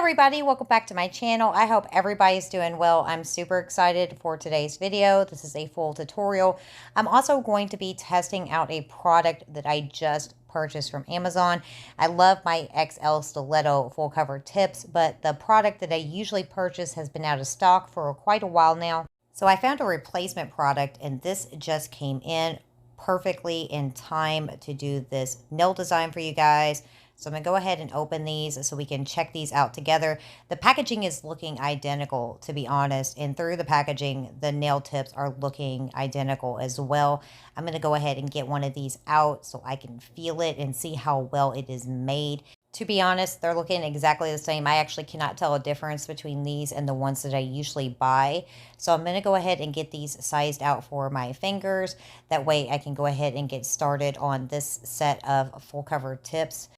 everybody, welcome back to my channel. I hope everybody's doing well. I'm super excited for today's video. This is a full tutorial. I'm also going to be testing out a product that I just purchased from Amazon. I love my XL stiletto full cover tips, but the product that I usually purchase has been out of stock for quite a while now. So I found a replacement product, and this just came in perfectly in time to do this nail design for you guys. So I'm going to go ahead and open these so we can check these out together. The packaging is looking identical, to be honest. And through the packaging, the nail tips are looking identical as well. I'm going to go ahead and get one of these out so I can feel it and see how well it is made. To be honest, they're looking exactly the same. I actually cannot tell a difference between these and the ones that I usually buy. So I'm going to go ahead and get these sized out for my fingers. That way I can go ahead and get started on this set of full cover tips.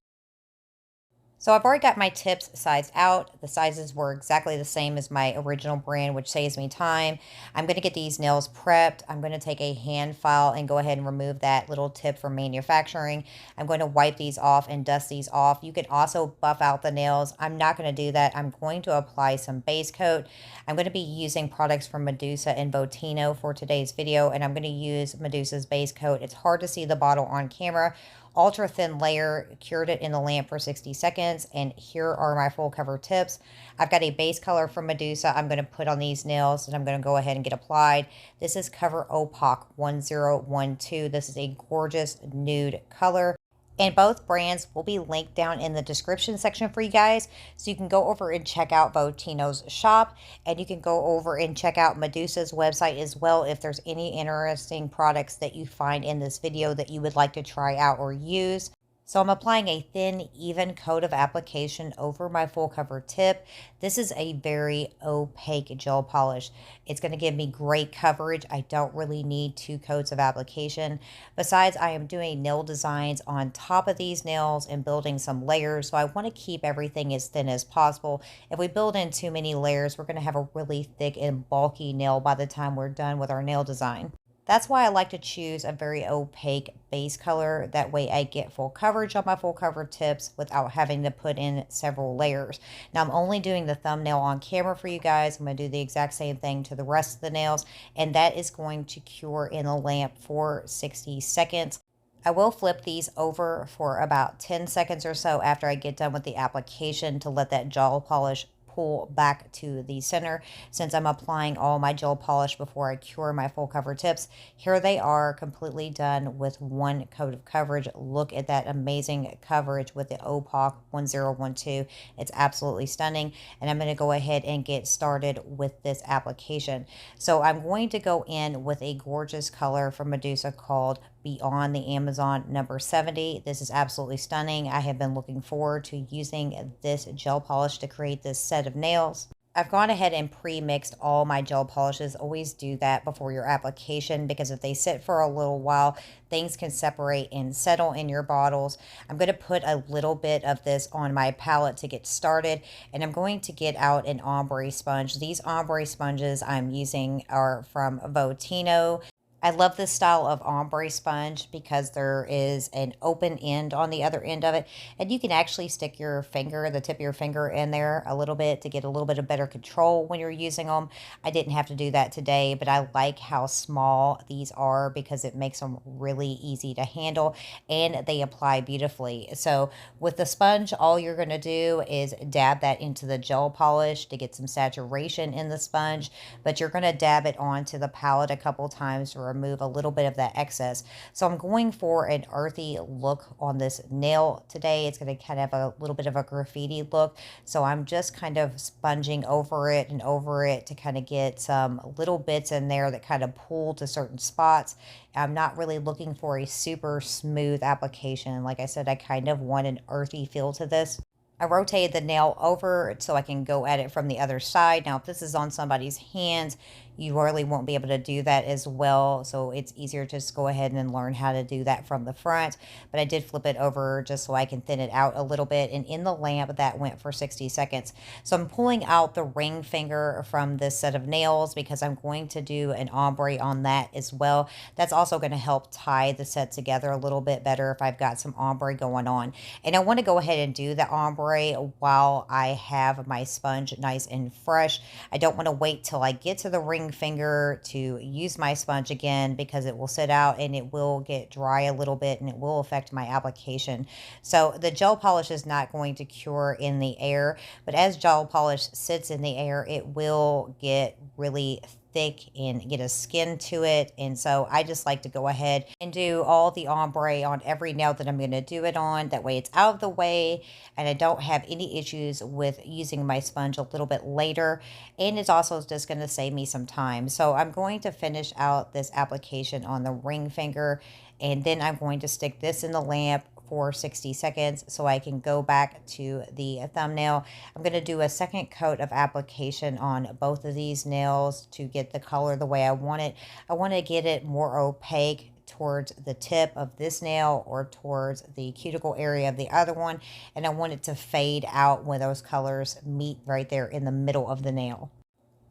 So I've already got my tips sized out. The sizes were exactly the same as my original brand, which saves me time. I'm going to get these nails prepped. I'm going to take a hand file and go ahead and remove that little tip from manufacturing. I'm going to wipe these off and dust these off. You can also buff out the nails. I'm not going to do that. I'm going to apply some base coat. I'm going to be using products from Medusa and Botino for today's video, and I'm going to use Medusa's base coat. It's hard to see the bottle on camera. Ultra thin layer, cured it in the lamp for 60 seconds, and here are my full cover tips. I've got a base color from Medusa I'm going to put on these nails, and I'm going to go ahead and get applied. This is Cover Opaque 1012. This is a gorgeous nude color. And both brands will be linked down in the description section for you guys. So you can go over and check out Botino's shop. And you can go over and check out Medusa's website as well if there's any interesting products that you find in this video that you would like to try out or use. So I'm applying a thin, even coat of application over my full cover tip. This is a very opaque gel polish. It's going to give me great coverage. I don't really need 2 coats of application. Besides, I am doing nail designs on top of these nails and building some layers. So I want to keep everything as thin as possible. If we build in too many layers, we're going to have a really thick and bulky nail by the time we're done with our nail design. That's why I like to choose a very opaque base color. That way I get full coverage on my full cover tips without having to put in several layers. Now I'm only doing the thumbnail on camera for you guys. I'm going to do the exact same thing to the rest of the nails. And that is going to cure in the lamp for 60 seconds. I will flip these over for about 10 seconds or so after I get done with the application to let that gel polish pull back to the center. Since I'm applying all my gel polish before I cure my full cover tips, here they are completely done with 1 coat of coverage. Look at that amazing coverage with the Opaque 1012. It's absolutely stunning. And I'm going to go ahead and get started with this application. So I'm going to go in with a gorgeous color from Medusa called Beyond the Amazon number 70. This is absolutely stunning. I have been looking forward to using this gel polish to create this set of nails. I've gone ahead and pre-mixed all my gel polishes. Always do that before your application, because if they sit for a little while, things can separate and settle in your bottles. I'm going to put a little bit of this on my palette to get started, and I'm going to get out an ombre sponge. These ombre sponges I'm using are from Botino. I love this style of ombre sponge because there is an open end on the other end of it, and you can actually stick your finger, the tip of your finger, in there a little bit to get a little bit of better control when you're using them. I didn't have to do that today, but I like how small these are because it makes them really easy to handle, and they apply beautifully. So with the sponge, all you're going to do is dab that into the gel polish to get some saturation in the sponge, but you're going to dab it onto the palette a couple times to remove a little bit of that excess. So I'm going for an earthy look on this nail today. It's going to kind of have a little bit of a graffiti look. So I'm just kind of sponging over it and over it to kind of get some little bits in there that kind of pull to certain spots. I'm not really looking for a super smooth application. Like I said, I kind of want an earthy feel to this. I rotated the nail over so I can go at it from the other side. Now, if this is on somebody's hands, you really won't be able to do that as well. So it's easier to just go ahead and learn how to do that from the front. But I did flip it over just so I can thin it out a little bit. And in the lamp, that went for 60 seconds. So I'm pulling out the ring finger from this set of nails because I'm going to do an ombre on that as well. That's also going to help tie the set together a little bit better if I've got some ombre going on. And I want to go ahead and do the ombre while I have my sponge nice and fresh. I don't want to wait till I get to the ring finger to use my sponge again because it will sit out and it will get dry a little bit and it will affect my application. So the gel polish is not going to cure in the air, but as gel polish sits in the air, it will get really thick and get a skin to it. And so I just like to go ahead and do all the ombre on every nail that I'm going to do it on. That way it's out of the way and I don't have any issues with using my sponge a little bit later. And it's also just going to save me some time. So I'm going to finish out this application on the ring finger, and then I'm going to stick this in the lamp for 60 seconds so I can go back to the thumbnail. I'm going to do a second coat of application on both of these nails to get the color the way I want it. I want to get it more opaque towards the tip of this nail or towards the cuticle area of the other one, and I want it to fade out when those colors meet right there in the middle of the nail.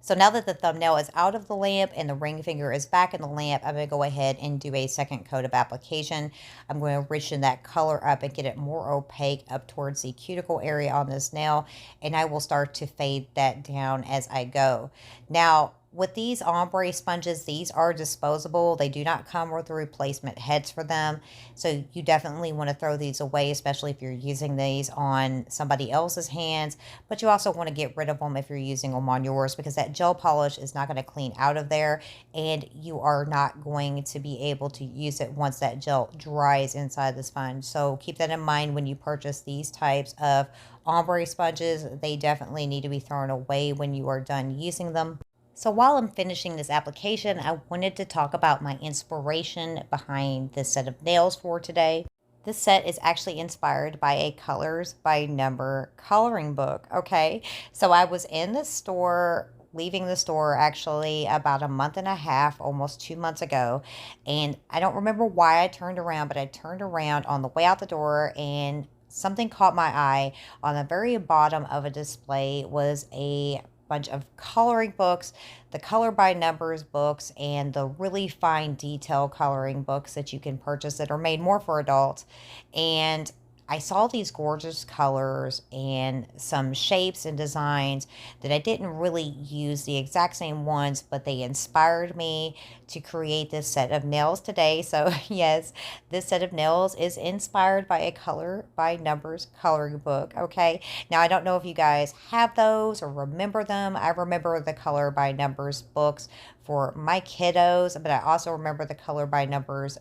So now that the thumbnail is out of the lamp and the ring finger is back in the lamp, I'm going to go ahead and do a second coat of application. I'm going to richen that color up and get it more opaque up towards the cuticle area on this nail, and I will start to fade that down as I go. Now, with these ombre sponges, these are disposable. They do not come with replacement heads for them. So you definitely want to throw these away, especially if you're using these on somebody else's hands. But you also want to get rid of them if you're using them on yours, because that gel polish is not going to clean out of there. And you are not going to be able to use it once that gel dries inside the sponge. So keep that in mind when you purchase these types of ombre sponges. They definitely need to be thrown away when you are done using them. So while I'm finishing this application, I wanted to talk about my inspiration behind this set of nails for today. This set is actually inspired by a Colors by Number coloring book, okay? So I was in the store, leaving the store actually about a month and a half, almost 2 months ago. And I don't remember why I turned around, but I turned around on the way out the door and something caught my eye. On the very bottom of a display was a bunch of coloring books, the Color by Numbers books, and the really fine detail coloring books that you can purchase that are made more for adults. And I saw these gorgeous colors and some shapes and designs that I didn't really use the exact same ones, but they inspired me to create this set of nails today. So yes, this set of nails is inspired by a Color by Numbers coloring book, okay? Now, I don't know if you guys have those or remember them. I remember the Color by Numbers books for my kiddos, but I also remember the Color by Numbers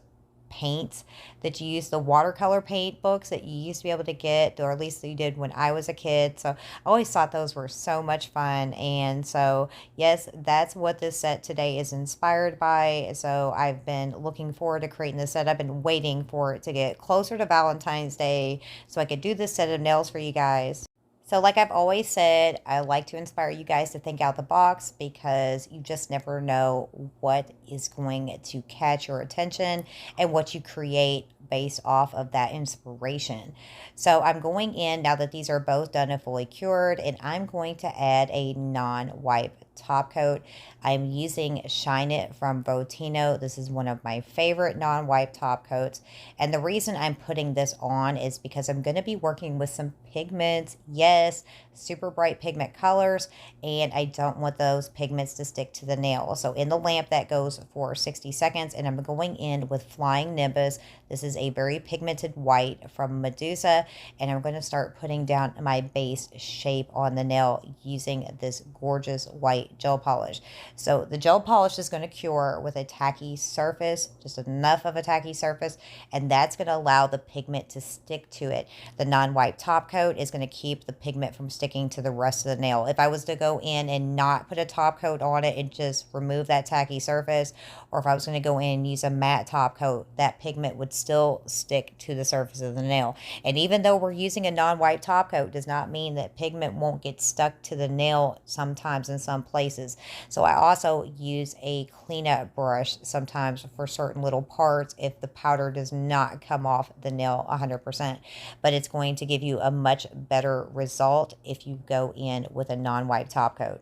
paints that you use, the watercolor paint books that you used to be able to get, or at least you did when I was a kid. So I always thought those were so much fun. And so yes, that's what this set today is inspired by. So I've been looking forward to creating this set. I've been waiting for it to get closer to Valentine's Day so I could do this set of nails for you guys. So like I've always said, I like to inspire you guys to think out the box, because you just never know what is going to catch your attention and what you create based off of that inspiration. So I'm going in, now that these are both done and fully cured, and I'm going to add a non-wipe top coat. I'm using Shine It from Botino. This is one of my favorite non-wipe top coats. And the reason I'm putting this on is because I'm going to be working with some pigments. Yes, super bright pigment colors, and I don't want those pigments to stick to the nail. So in the lamp, that goes for 60 seconds, and I'm going in with Flying Nimbus. This is a very pigmented white from Medusa, and I'm going to start putting down my base shape on the nail using this gorgeous white gel polish. So the gel polish is going to cure with a tacky surface, just enough of a tacky surface, and that's going to allow the pigment to stick to it. The non-wipe top coat is going to keep the pigment from sticking to the rest of the nail. If I was to go in and not put a top coat on it and just remove that tacky surface, or if I was going to go in and use a matte top coat, that pigment would still stick to the surface of the nail. And even though we're using a non-wipe top coat, does not mean that pigment won't get stuck to the nail sometimes in some places. So I also use a cleanup brush sometimes for certain little parts if the powder does not come off the nail 100%. But it's going to give you a much better result if you go in with a non-wipe top coat.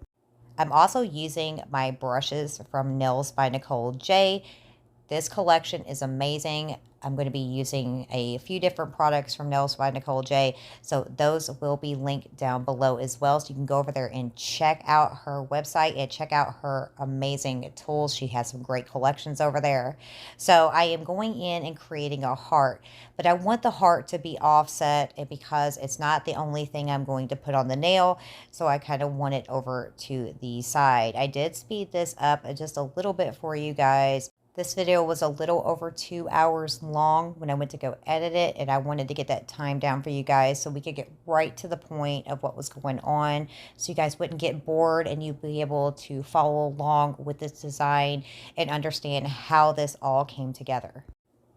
I'm also using my brushes from Nails by Nicole J. This collection is amazing. I'm going to be using a few different products from Nails by Nicole J. So those will be linked down below as well. So you can go over there and check out her website and check out her amazing tools. She has some great collections over there. So I am going in and creating a heart, but I want the heart to be offset, and because it's not the only thing I'm going to put on the nail, so I kind of want it over to the side. I did speed this up just a little bit for you guys. This video was a little over 2 hours long when I went to go edit it, and I wanted to get that time down for you guys so we could get right to the point of what was going on, so you guys wouldn't get bored and you'd be able to follow along with this design and understand how this all came together.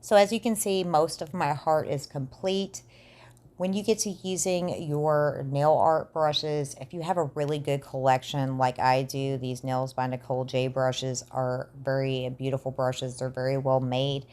So as you can see, most of my heart is complete. When you get to using your nail art brushes, if you have a really good collection like I do, these Nails by Nicole J brushes are very beautiful brushes. They're very well made.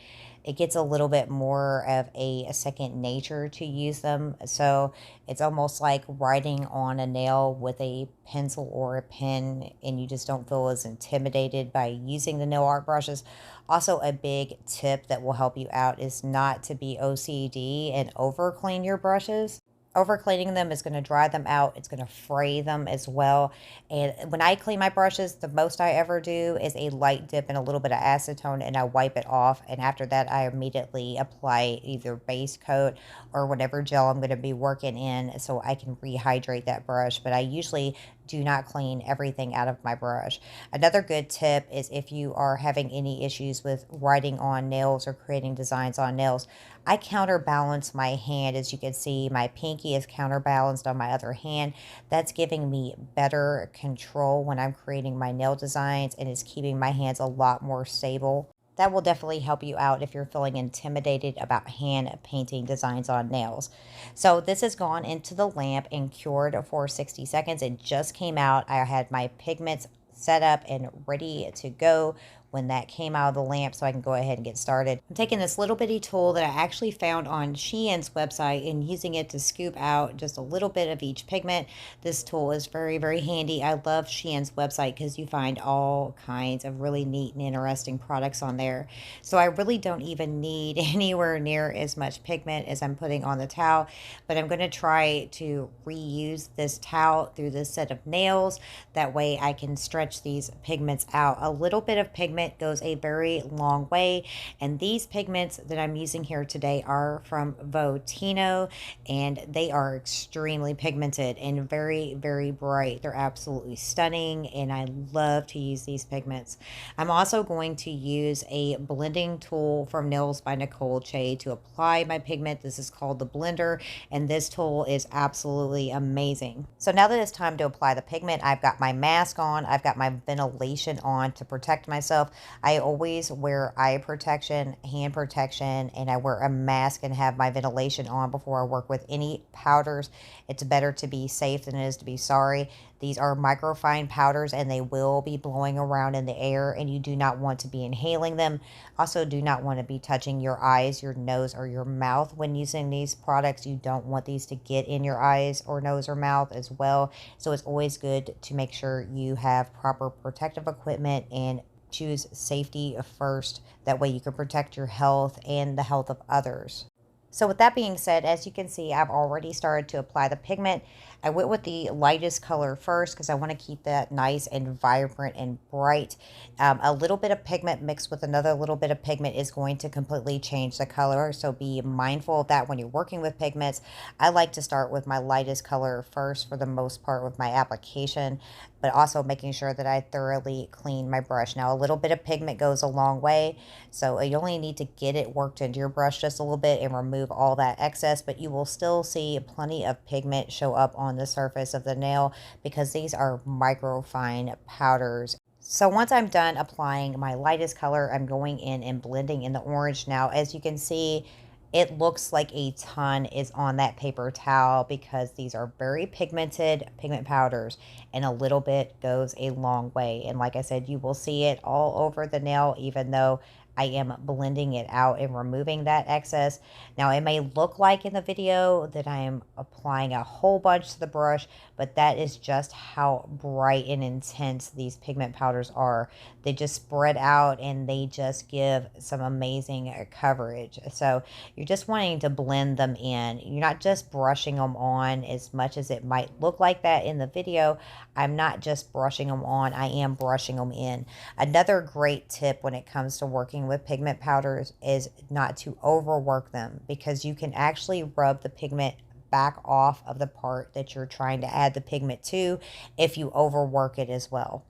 It gets a little bit more of a second nature to use them. So it's almost like writing on a nail with a pencil or a pen, and you just don't feel as intimidated by using the nail art brushes. Also, a big tip that will help you out is not to be OCD and over clean your brushes. Over cleaning them is going to dry them out. It's going to fray them as well. And when I clean my brushes, the most I ever do is a light dip and a little bit of acetone, and I wipe it off. And after that, I immediately apply either base coat or whatever gel I'm going to be working in so I can rehydrate that brush. But I usually do not clean everything out of my brush. Another good tip is if you are having any issues with writing on nails or creating designs on nails, I counterbalance my hand. As you can see, my pinky is counterbalanced on my other hand. That's giving me better control when I'm creating my nail designs, and it's keeping my hands a lot more stable. That will definitely help you out if you're feeling intimidated about hand painting designs on nails. So this has gone into the lamp and cured for 60 seconds. It just came out. I had my pigments set up and ready to go when that came out of the lamp, so I can go ahead and get started. I'm taking this little bitty tool that I actually found on Shein's website and using it to scoop out just a little bit of each pigment. This tool is very, very handy. I love Shein's website because you find all kinds of really neat and interesting products on there. So I really don't even need anywhere near as much pigment as I'm putting on the towel, but I'm going to try to reuse this towel through this set of nails. That way I can stretch these pigments out. A little bit of pigment goes a very long way, and these pigments that I'm using here today are from Votino, and they are extremely pigmented and very, very bright. They're absolutely stunning, and I love to use these pigments. I'm also going to use a blending tool from Nails by Nicole J to apply my pigment. This is called the blender, and this tool is absolutely amazing. So now that it's time to apply the pigment, I've got my mask on, I've got my ventilation on to protect myself. I always wear eye protection, hand protection, and I wear a mask and have my ventilation on before I work with any powders. It's better to be safe than it is to be sorry. These are microfine powders, and they will be blowing around in the air, and you do not want to be inhaling them. Also, do not want to be touching your eyes, your nose, or your mouth when using these products. You don't want these to get in your eyes or nose or mouth as well. So it's always good to make sure you have proper protective equipment and choose safety first. That way you can protect your health and the health of others. So with that being said, as you can see, I've already started to apply the pigment. I went with the lightest color first because I want to keep that nice and vibrant and bright. A little bit of pigment mixed with another little bit of pigment is going to completely change the color. So be mindful of that when you're working with pigments. I like to start with my lightest color first for the most part with my application, but also making sure that I thoroughly clean my brush. Now, a little bit of pigment goes a long way, so you only need to get it worked into your brush just a little bit and remove all that excess, but you will still see plenty of pigment show up on the surface of the nail because these are microfine powders. So once I'm done applying my lightest color, I'm going in and blending in the orange. Now, as you can see, it looks like a ton is on that paper towel because these are very pigmented pigment powders, and a little bit goes a long way. And like I said, you will see it all over the nail, even though I am blending it out and removing that excess. Now, it may look like in the video that I am applying a whole bunch to the brush, but that is just how bright and intense these pigment powders are. They just spread out and they just give some amazing coverage. So you're just wanting to blend them in. You're not just brushing them on as much as it might look like that in the video. I'm not just brushing them on, I am brushing them in. Another great tip when it comes to working with pigment powders is not to overwork them, because you can actually rub the pigment back off of the part that you're trying to add the pigment to if you overwork it as well.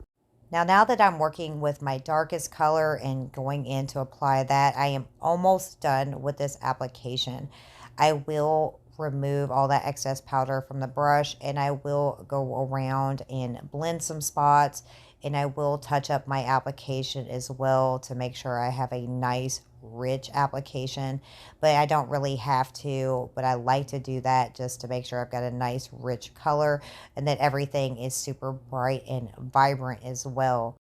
Now that I'm working with my darkest color and going in to apply that, I am almost done with this application. I will remove all that excess powder from the brush, and I will go around and blend some spots, and I will touch up my application as well to make sure I have a nice rich application. But I don't really have to, but I like to do that just to make sure I've got a nice rich color and that everything is super bright and vibrant as well.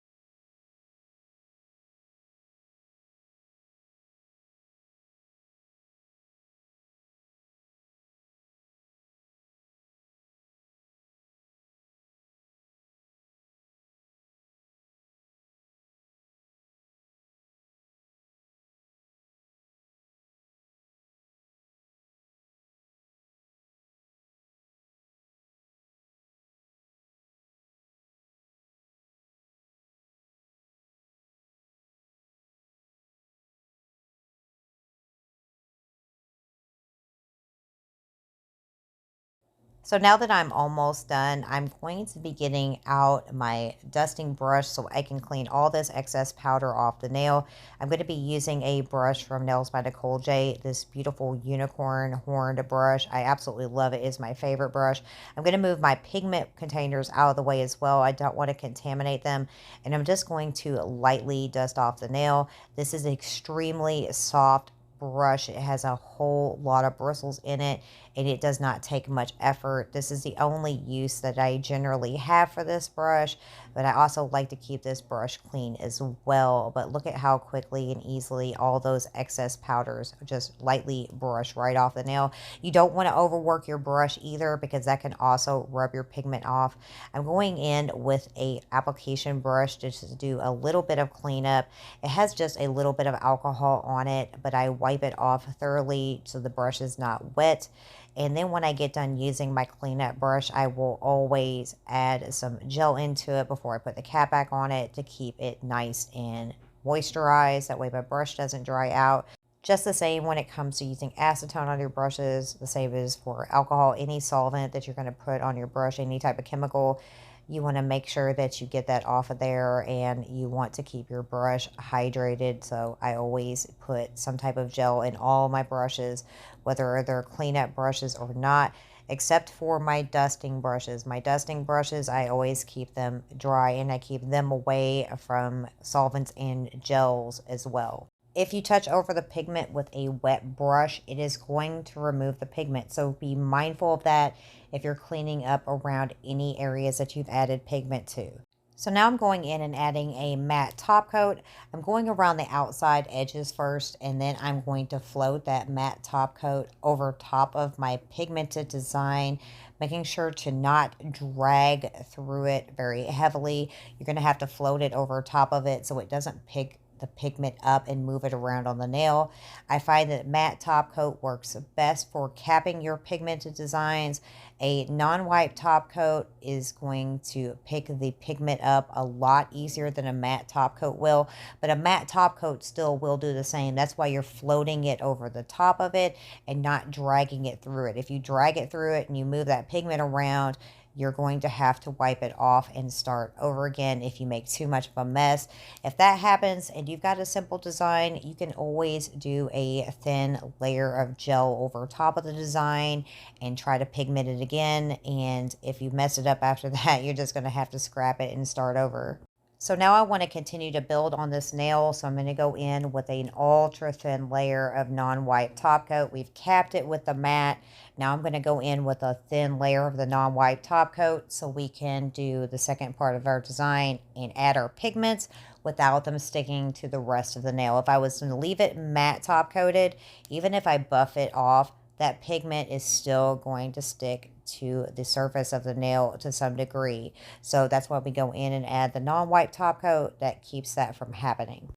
So now that I'm almost done, I'm going to be getting out my dusting brush so I can clean all this excess powder off the nail. I'm going to be using a brush from Nails by Nicole J, this beautiful unicorn horned brush. I absolutely love it. It's my favorite brush. I'm going to move my pigment containers out of the way as well. I don't want to contaminate them. And I'm just going to lightly dust off the nail. This is extremely soft brush. It has a whole lot of bristles in it, and it does not take much effort. This is the only use that I generally have for this brush, but I also like to keep this brush clean as well. But look at how quickly and easily all those excess powders just lightly brush right off the nail. You don't want to overwork your brush either, because that can also rub your pigment off. I'm going in with a application brush just to do a little bit of cleanup. It has just a little bit of alcohol on it, but I wipe it off thoroughly so the brush is not wet. And then when I get done using my cleanup brush, I will always add some gel into it before I put the cap back on it to keep it nice and moisturized. That way my brush doesn't dry out. Just the same when it comes to using acetone on your brushes, the same as for alcohol, any solvent that you're going to put on your brush, any type of chemical, you want to make sure that you get that off of there, and you want to keep your brush hydrated. So I always put some type of gel in all my brushes, whether they're cleanup brushes or not, except for my dusting brushes. My dusting brushes, I always keep them dry, and I keep them away from solvents and gels as well. If you touch over the pigment with a wet brush, it is going to remove the pigment. So be mindful of that if you're cleaning up around any areas that you've added pigment to. So now I'm going in and adding a matte top coat. I'm going around the outside edges first, and then I'm going to float that matte top coat over top of my pigmented design, making sure to not drag through it very heavily. You're going to have to float it over top of it so it doesn't pick the pigment up and move it around on the nail. I find that matte top coat works best for capping your pigmented designs. A non-wipe top coat is going to pick the pigment up a lot easier than a matte top coat will, but a matte top coat still will do the same. That's why you're floating it over the top of it and not dragging it through it. If you drag it through it and you move that pigment around, you're going to have to wipe it off and start over again if you make too much of a mess. If that happens and you've got a simple design, you can always do a thin layer of gel over top of the design and try to pigment it again. And if you mess it up after that, you're just going to have to scrap it and start over. So now I want to continue to build on this nail. So I'm going to go in with an ultra thin layer of non-wipe top coat. We've capped it with the matte. Now I'm going to go in with a thin layer of the non-wipe top coat so we can do the second part of our design and add our pigments without them sticking to the rest of the nail. If I was going to leave it matte top coated, even if I buff it off, that pigment is still going to stick to the surface of the nail to some degree. So that's why we go in and add the non-wipe top coat that keeps that from happening.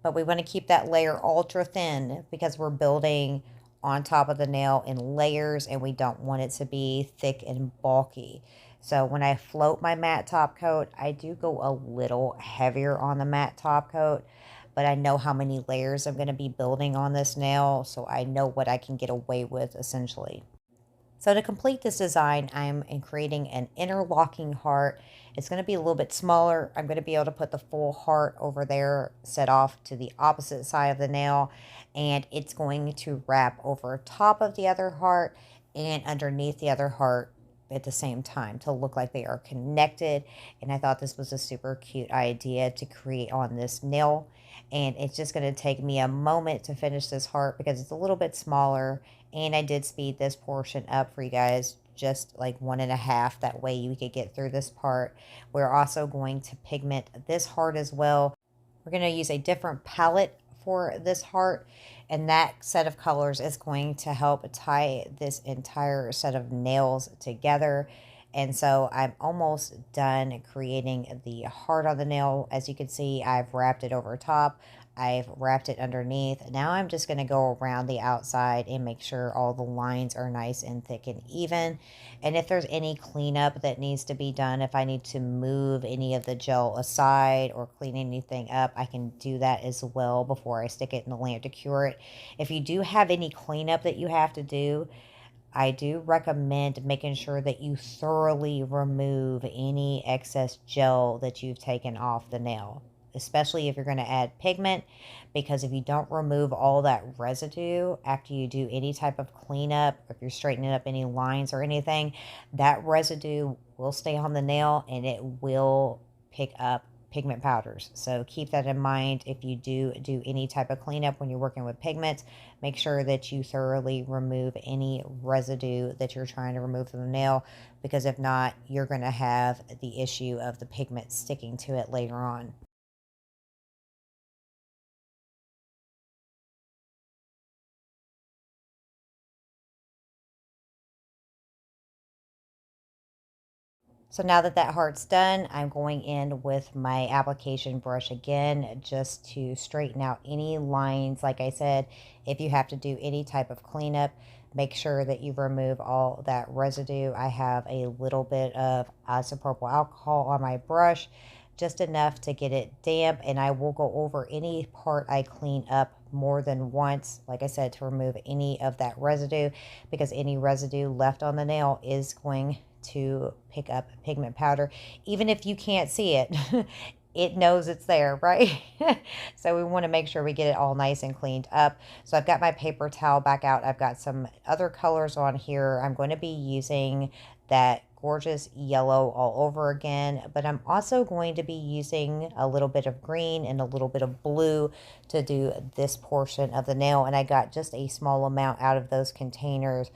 But we want to keep that layer ultra thin because we're building on top of the nail in layers and we don't want it to be thick and bulky. So when I float my matte top coat, I do go a little heavier on the matte top coat, but I know how many layers I'm going to be building on this nail, so I know what I can get away with essentially. So to complete this design, I'm creating an interlocking heart. It's going to be a little bit smaller. I'm going to be able to put the full heart over there, set off to the opposite side of the nail, and it's going to wrap over top of the other heart and underneath the other heart at the same time to look like they are connected. And I thought this was a super cute idea to create on this nail. And it's just going to take me a moment to finish this heart because it's a little bit smaller, and I did speed this portion up for you guys, just like 1.5. That way you could get through this part. We're also going to pigment this heart as well. We're going to use a different palette for this heart, and that set of colors is going to help tie this entire set of nails together. And so I'm almost done creating the heart on the nail. As you can see, I've wrapped it over top. I've wrapped it underneath. Now I'm just going to go around the outside and make sure all the lines are nice and thick and even. And if there's any cleanup that needs to be done, if I need to move any of the gel aside or clean anything up, I can do that as well before I stick it in the lamp to cure it. If you do have any cleanup that you have to do, I do recommend making sure that you thoroughly remove any excess gel that you've taken off the nail, especially if you're going to add pigment, because if you don't remove all that residue after you do any type of cleanup, if you're straightening up any lines or anything, that residue will stay on the nail and it will pick up pigment powders. So keep that in mind. If you do any type of cleanup when you're working with pigments, make sure that you thoroughly remove any residue that you're trying to remove from the nail, because if not, you're going to have the issue of the pigment sticking to it later on. So now that that heart's done, I'm going in with my application brush again just to straighten out any lines. Like I said, if you have to do any type of cleanup, make sure that you remove all that residue. I have a little bit of isopropyl alcohol on my brush, just enough to get it damp, and I will go over any part I clean up more than once, like I said, to remove any of that residue, because any residue left on the nail is going to pick up pigment powder. Even if you can't see it, it knows it's there, right? So we want to make sure we get it all nice and cleaned up. So I've got my paper towel back out. I've got some other colors on here. I'm going to be using that gorgeous yellow all over again, but I'm also going to be using a little bit of green and a little bit of blue to do this portion of the nail. And I got just a small amount out of those containers.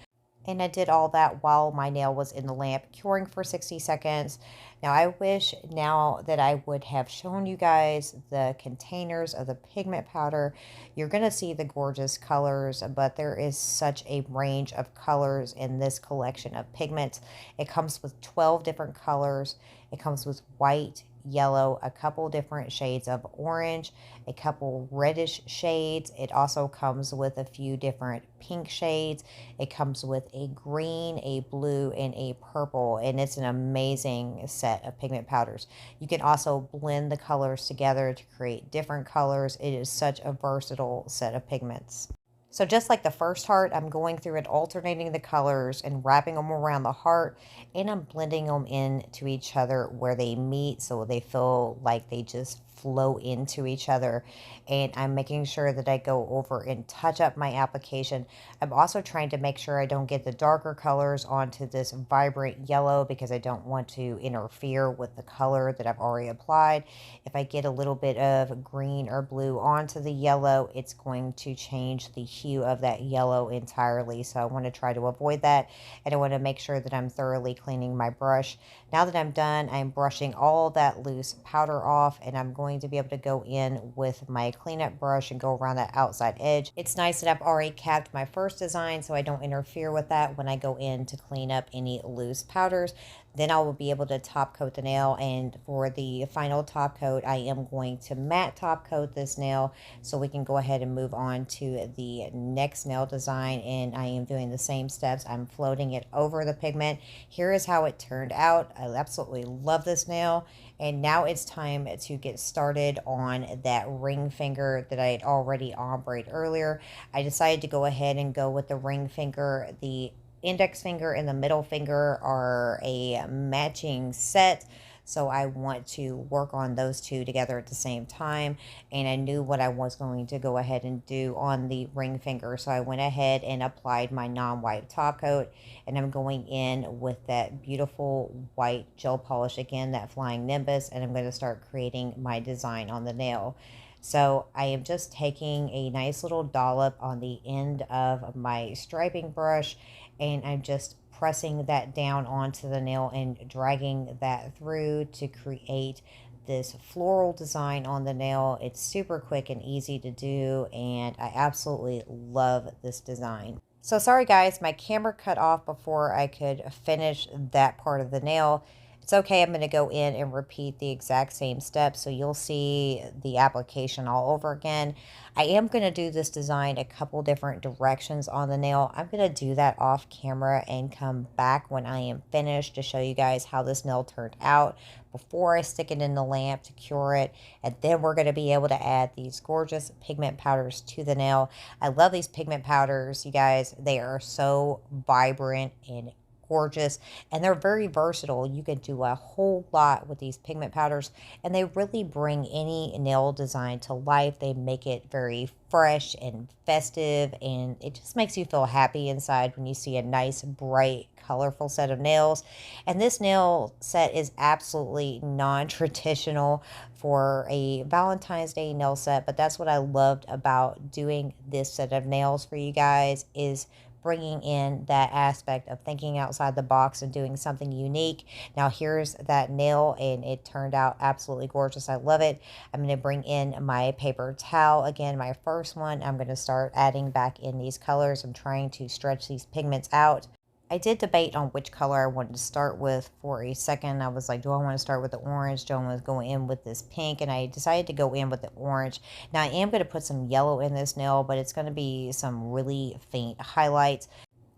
And I did all that while my nail was in the lamp curing for 60 seconds. Now I wish now that I would have shown you guys the containers of the pigment powder. You're going to see the gorgeous colors, but there is such a range of colors in this collection of pigments. It comes with 12 different colors. It comes with white, yellow, a couple different shades of orange, a couple reddish shades. It also comes with a few different pink shades. It comes with a green, a blue, and a purple, and it's an amazing set of pigment powders. You can also blend the colors together to create different colors. It is such a versatile set of pigments. So just like the first heart, I'm going through and alternating the colors and wrapping them around the heart, and I'm blending them into each other where they meet so they feel like they just flow into each other. And I'm making sure that I go over and touch up my application. I'm also trying to make sure I don't get the darker colors onto this vibrant yellow because I don't want to interfere with the color that I've already applied. If I get a little bit of green or blue onto the yellow, it's going to change the hue of that yellow entirely. So I want to try to avoid that, and I want to make sure that I'm thoroughly cleaning my brush. Now that I'm done, I'm brushing all that loose powder off, and I'm going to be able to go in with my cleanup brush and go around that outside edge. It's nice that I've already capped my first design so I don't interfere with that when I go in to clean up any loose powders. Then I will be able to top coat the nail, and for the final top coat, I am going to matte top coat this nail so we can go ahead and move on to the next nail design. And I am doing the same steps. I'm floating it over the pigment. Here is how it turned out. I absolutely love this nail. And now it's time to get started on that ring finger that I had already ombre'd earlier. I decided to go ahead and go with the ring finger. The index finger and the middle finger are a matching set, so I want to work on those two together at the same time. And I knew what I was going to go ahead and do on the ring finger, so I went ahead and applied my non-white top coat, and I'm going in with that beautiful white gel polish again, that flying nimbus, and I'm going to start creating my design on the nail. So I am just taking a nice little dollop on the end of my striping brush, and I'm just pressing that down onto the nail and dragging that through to create this floral design on the nail. It's super quick and easy to do, and I absolutely love this design. So sorry guys, my camera cut off before I could finish that part of the nail. It's okay, I'm going to go in and repeat the exact same steps so you'll see the application all over again. I am going to do this design a couple different directions on the nail. I'm going to do that off camera and come back when I am finished to show you guys how this nail turned out before I stick it in the lamp to cure it. And then we're going to be able to add these gorgeous pigment powders to the nail. I love these pigment powders, you guys. They are so vibrant and gorgeous, and they're very versatile. You can do a whole lot with these pigment powders, and they really bring any nail design to life. They make it very fresh and festive, and it just makes you feel happy inside when you see a nice, bright, colorful set of nails. And this nail set is absolutely non-traditional for a Valentine's Day nail set, but that's what I loved about doing this set of nails for you guys, is bringing in that aspect of thinking outside the box and doing something unique. Now here's that nail, and it turned out absolutely gorgeous. I love it. I'm going to bring in my paper towel again, my first one. I'm going to start adding back in these colors. I'm trying to stretch these pigments out. I did debate on which color I wanted to start with for a second. I was like, do I want to start with the orange? Do I want to go in with this pink? And I decided to go in with the orange. Now I am going to put some yellow in this nail, but it's going to be some really faint highlights.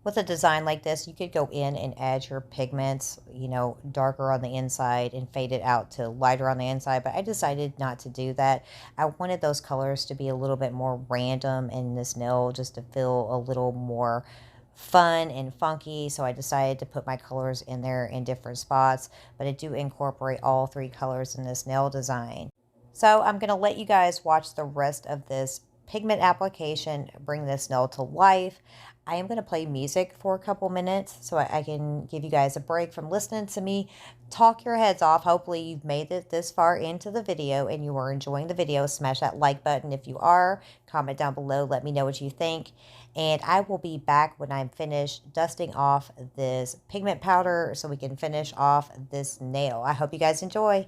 With a design like this, you could go in and add your pigments, you know, darker on the inside and fade it out to lighter on the inside, but I decided not to do that. I wanted those colors to be a little bit more random in this nail, just to feel a little more fun and funky, so I decided to put my colors in there in different spots, but I do incorporate all three colors in this nail design. So I'm going to let you guys watch the rest of this pigment application bring this nail to life. I am going to play music for a couple minutes so I can give you guys a break from listening to me talk your heads off. Hopefully you've made it this far into the video and you are enjoying the video. Smash that like button if you are. Comment down below. Let me know what you think. And I will be back when I'm finished dusting off this pigment powder so we can finish off this nail. I hope you guys enjoy.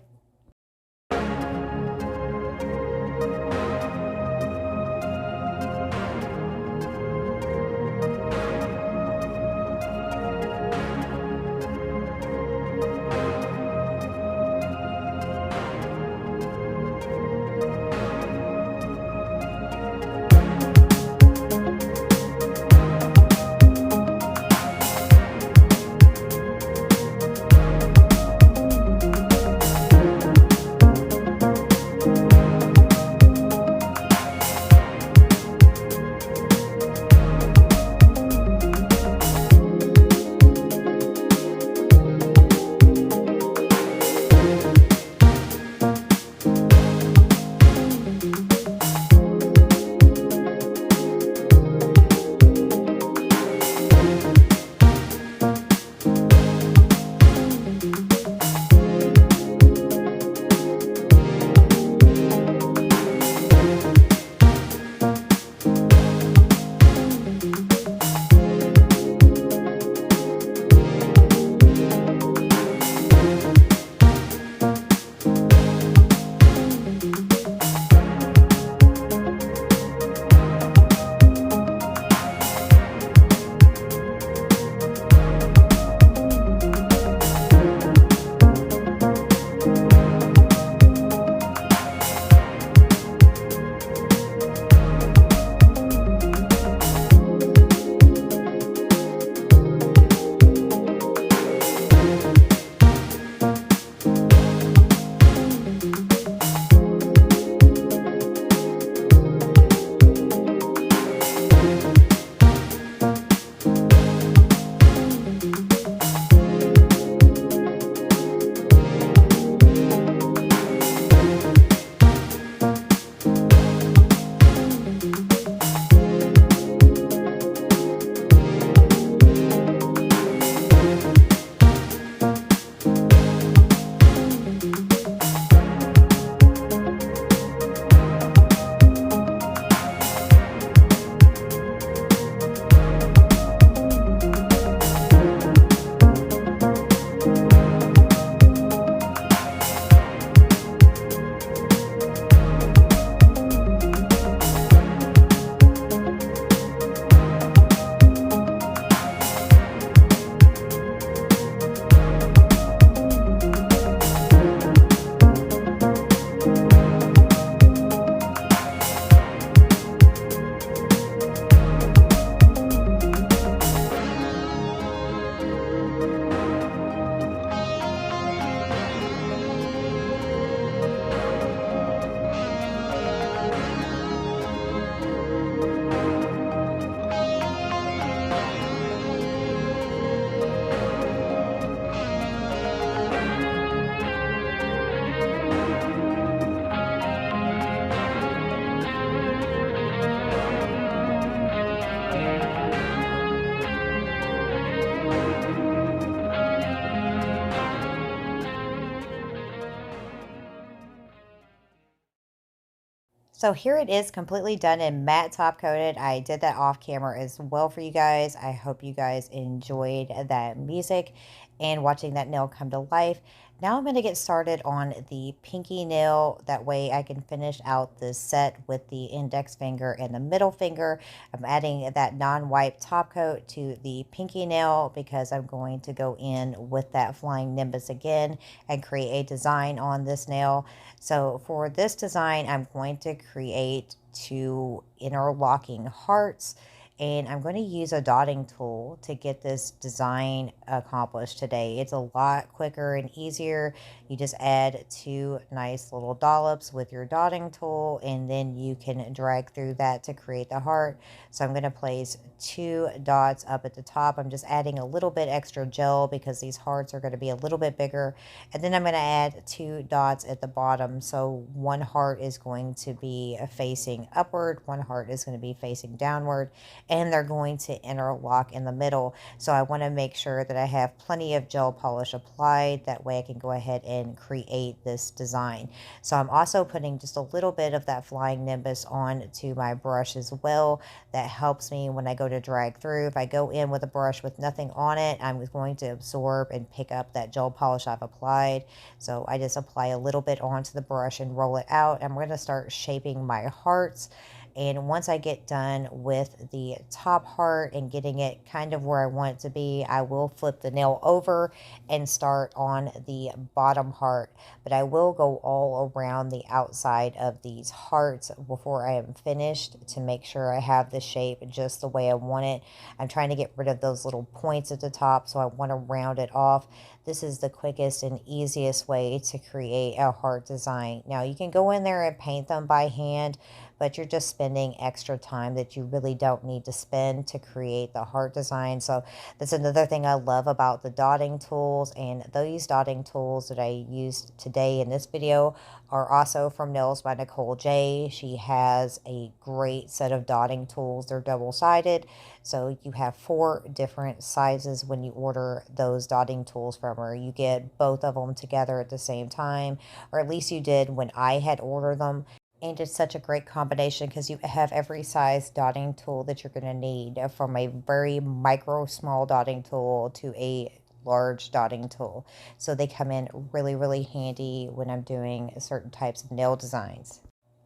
So here it is, completely done and matte top coated. I did that off camera as well for you guys. I hope you guys enjoyed that music and watching that nail come to life. Now I'm going to get started on the pinky nail. That way I can finish out this set with the index finger and the middle finger. I'm adding that non-wipe top coat to the pinky nail because I'm going to go in with that flying nimbus again and create a design on this nail. So for this design, I'm going to create two interlocking hearts, and I'm going to use a dotting tool to get this design accomplished today. It's a lot quicker and easier. You just add two nice little dollops with your dotting tool, and then you can drag through that to create the heart. So I'm going to place two dots up at the top. I'm just adding a little bit extra gel because these hearts are going to be a little bit bigger. And then I'm going to add two dots at the bottom. So one heart is going to be facing upward, one heart is going to be facing downward, and they're going to interlock in the middle. So I want to make sure that I have plenty of gel polish applied. That way I can go ahead and create this design. So I'm also putting just a little bit of that flying nimbus on to my brush as well. That helps me when I go to drag through. If I go in with a brush with nothing on it, I'm going to absorb and pick up that gel polish I've applied. So I just apply a little bit onto the brush and roll it out. I'm going to start shaping my hearts. And once I get done with the top heart and getting it kind of where I want it to be, I will flip the nail over and start on the bottom heart. But I will go all around the outside of these hearts before I am finished to make sure I have the shape just the way I want it. I'm trying to get rid of those little points at the top, so I want to round it off. This is the quickest and easiest way to create a heart design. Now you can go in there and paint them by hand, but you're just spending extra time that you really don't need to spend to create the heart design. So that's another thing I love about the dotting tools, and these dotting tools that I used today in this video are also from Nails by Nicole J. She has a great set of dotting tools. They're double-sided, so you have 4 different sizes when you order those dotting tools from her. You get both of them together at the same time, or at least you did when I had ordered them. And it's such a great combination because you have every size dotting tool that you're going to need, from a very micro small dotting tool to a large dotting tool. So they come in really, really handy when I'm doing certain types of nail designs.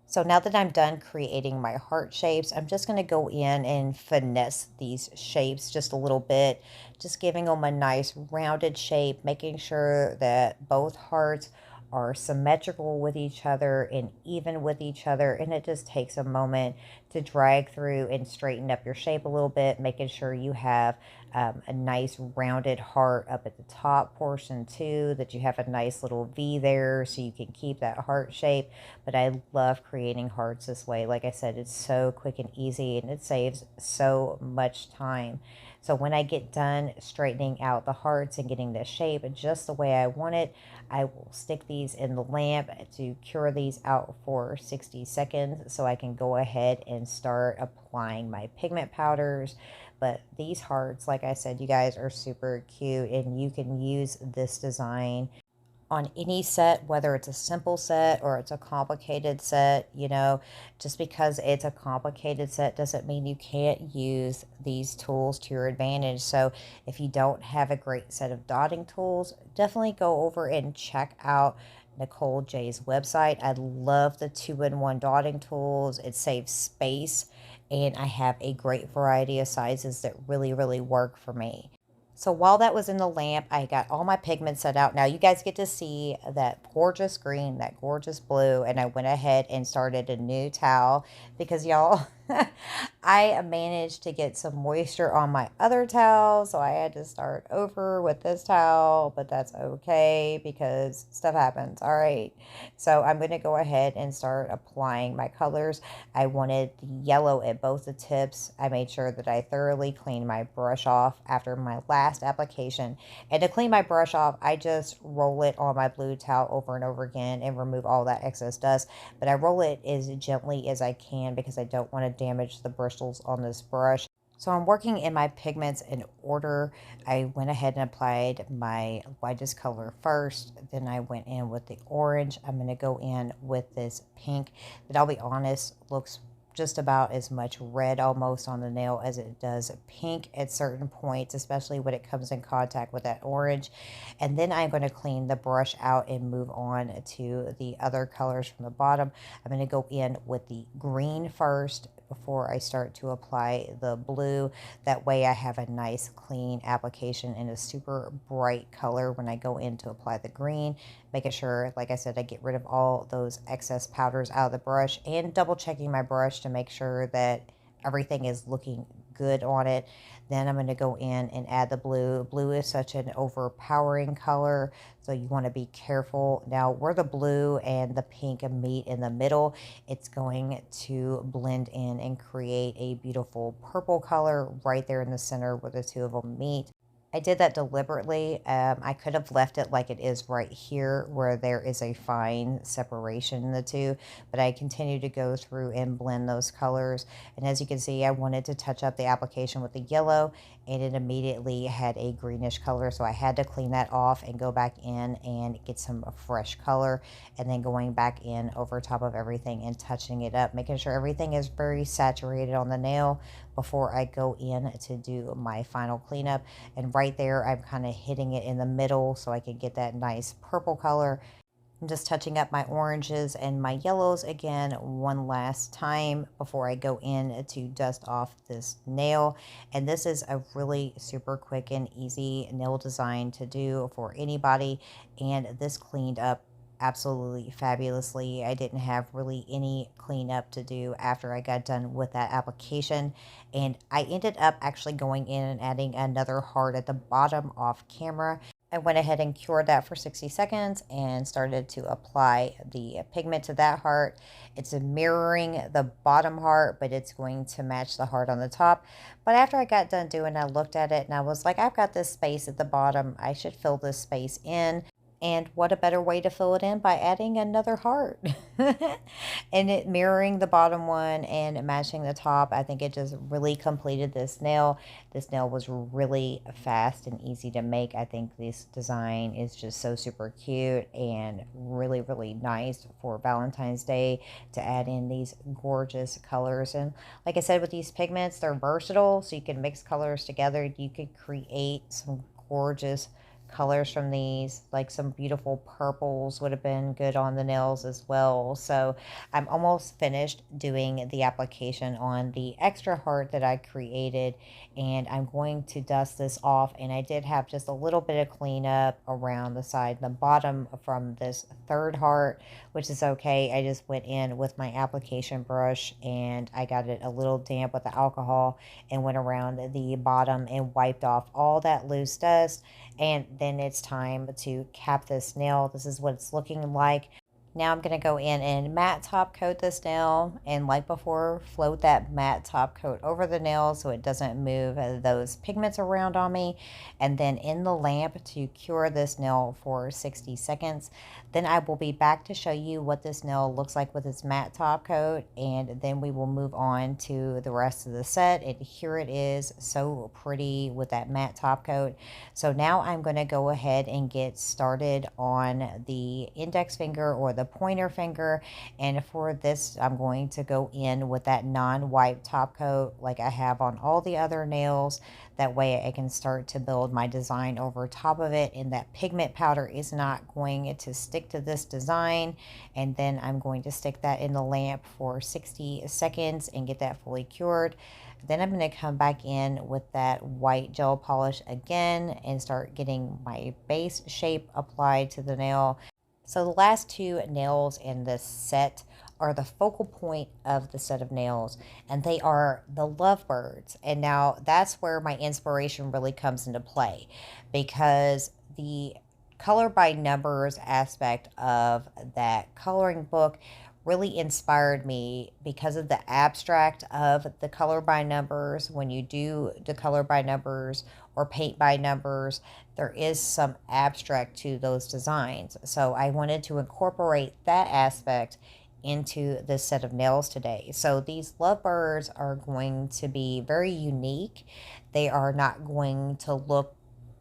So now that I'm done creating my heart shapes, I'm just going to go in and finesse these shapes just a little bit, just giving them a nice rounded shape, making sure that both hearts are symmetrical with each other and even with each other. And it just takes a moment to drag through and straighten up your shape a little bit, making sure you have a nice rounded heart up at the top portion too, that you have a nice little V there so you can keep that heart shape. But I love creating hearts this way. Like I said, it's so quick and easy, and it saves so much time. So when I get done straightening out the hearts and getting the shape just the way I want it, I will stick these in the lamp to cure these out for 60 seconds so I can go ahead and start applying my pigment powders. But these hearts, like I said, you guys, are super cute, and you can use this design on any set, whether it's a simple set or it's a complicated set. You know, just because it's a complicated set doesn't mean you can't use these tools to your advantage. So if you don't have a great set of dotting tools, definitely go over and check out Nicole J's website. I love the 2-in-1 dotting tools. It saves space, and I have a great variety of sizes that really, really work for me. So while that was in the lamp, I got all my pigments set out. Now you guys get to see that gorgeous green, that gorgeous blue, and I went ahead and started a new towel because y'all, I managed to get some moisture on my other towel, so I had to start over with this towel, but that's okay because stuff happens. All right, so I'm going to go ahead and start applying my colors. I wanted the yellow at both the tips. I made sure that I thoroughly cleaned my brush off after my last application. And to clean my brush off, I just roll it on my blue towel over and over again and remove all that excess dust. But I roll it as gently as I can because I don't want to damage the bristles on this brush. So I'm working in my pigments in order. I went ahead and applied my lightest color first. Then I went in with the orange. I'm going to go in with this pink that, I'll be honest, looks just about as much red almost on the nail as it does pink at certain points, especially when it comes in contact with that orange. And then I'm going to clean the brush out and move on to the other colors from the bottom. I'm going to go in with the green first before I start to apply the blue. That way I have a nice clean application in a super bright color when I go in to apply the green. Making sure, like I said, I get rid of all those excess powders out of the brush, and double checking my brush to make sure that everything is looking good on it. Then I'm going to go in and add the blue. Blue is such an overpowering color, so you want to be careful. Now, where the blue and the pink meet in the middle, it's going to blend in and create a beautiful purple color right there in the center where the two of them meet. I did that deliberately. I could have left it like it is right here where there is a fine separation in the two, but I continue to go through and blend those colors. And as you can see, I wanted to touch up the application with the yellow, and it immediately had a greenish color, so I had to clean that off and go back in and get some fresh color, and then going back in over top of everything and touching it up, making sure everything is very saturated on the nail before I go in to do my final cleanup. And right there, I'm kind of hitting it in the middle so I can get that nice purple color. I'm just touching up my oranges and my yellows again one last time before I go in to dust off this nail. And this is a really super quick and easy nail design to do for anybody. And this cleaned up absolutely fabulously. I didn't have really any cleanup to do after I got done with that application. And I ended up actually going in and adding another heart at the bottom off camera. I went ahead and cured that for 60 seconds and started to apply the pigment to that heart. It's mirroring the bottom heart, but it's going to match the heart on the top. But after I got done doing, I looked at it and I was like, I've got this space at the bottom. I should fill this space in. And what a better way to fill it in by adding another heart. And it mirroring the bottom one and matching the top. I think it just really completed this nail. This nail was really fast and easy to make. I think this design is just so super cute and really, really nice for Valentine's Day to add in these gorgeous colors. And like I said, with these pigments, they're versatile, so you can mix colors together. You could create some gorgeous colors from these, like some beautiful purples would have been good on the nails as well. So I'm almost finished doing the application on the extra heart that I created, and I'm going to dust this off. And I did have just a little bit of cleanup around the side and the bottom from this third heart, which is okay. I just went in with my application brush and I got it a little damp with the alcohol and went around the bottom and wiped off all that loose dust. And then it's time to cap this nail. This is what it's looking like. Now I'm going to go in and matte top coat this nail, and like before, float that matte top coat over the nail so it doesn't move those pigments around on me. And then in the lamp to cure this nail for 60 seconds. Then I will be back to show you what this nail looks like with its matte top coat, and then we will move on to the rest of the set. And here it is, so pretty with that matte top coat. So now I'm going to go ahead and get started on the index finger or the pointer finger, and for this I'm going to go in with that non-wipe top coat like I have on all the other nails. That way I can start to build my design over top of it, and that pigment powder is not going to stick to this design. And then I'm going to stick that in the lamp for 60 seconds and get that fully cured. Then I'm going to come back in with that white gel polish again and start getting my base shape applied to the nail. So the last two nails in this set are the focal point of the set of nails, and they are the lovebirds. And now that's where my inspiration really comes into play, because the color by numbers aspect of that coloring book really inspired me because of the abstract of the color by numbers. When you do the color by numbers or paint by numbers, there is some abstract to those designs. So I wanted to incorporate that aspect into this set of nails today. So these lovebirds are going to be very unique. They are not going to look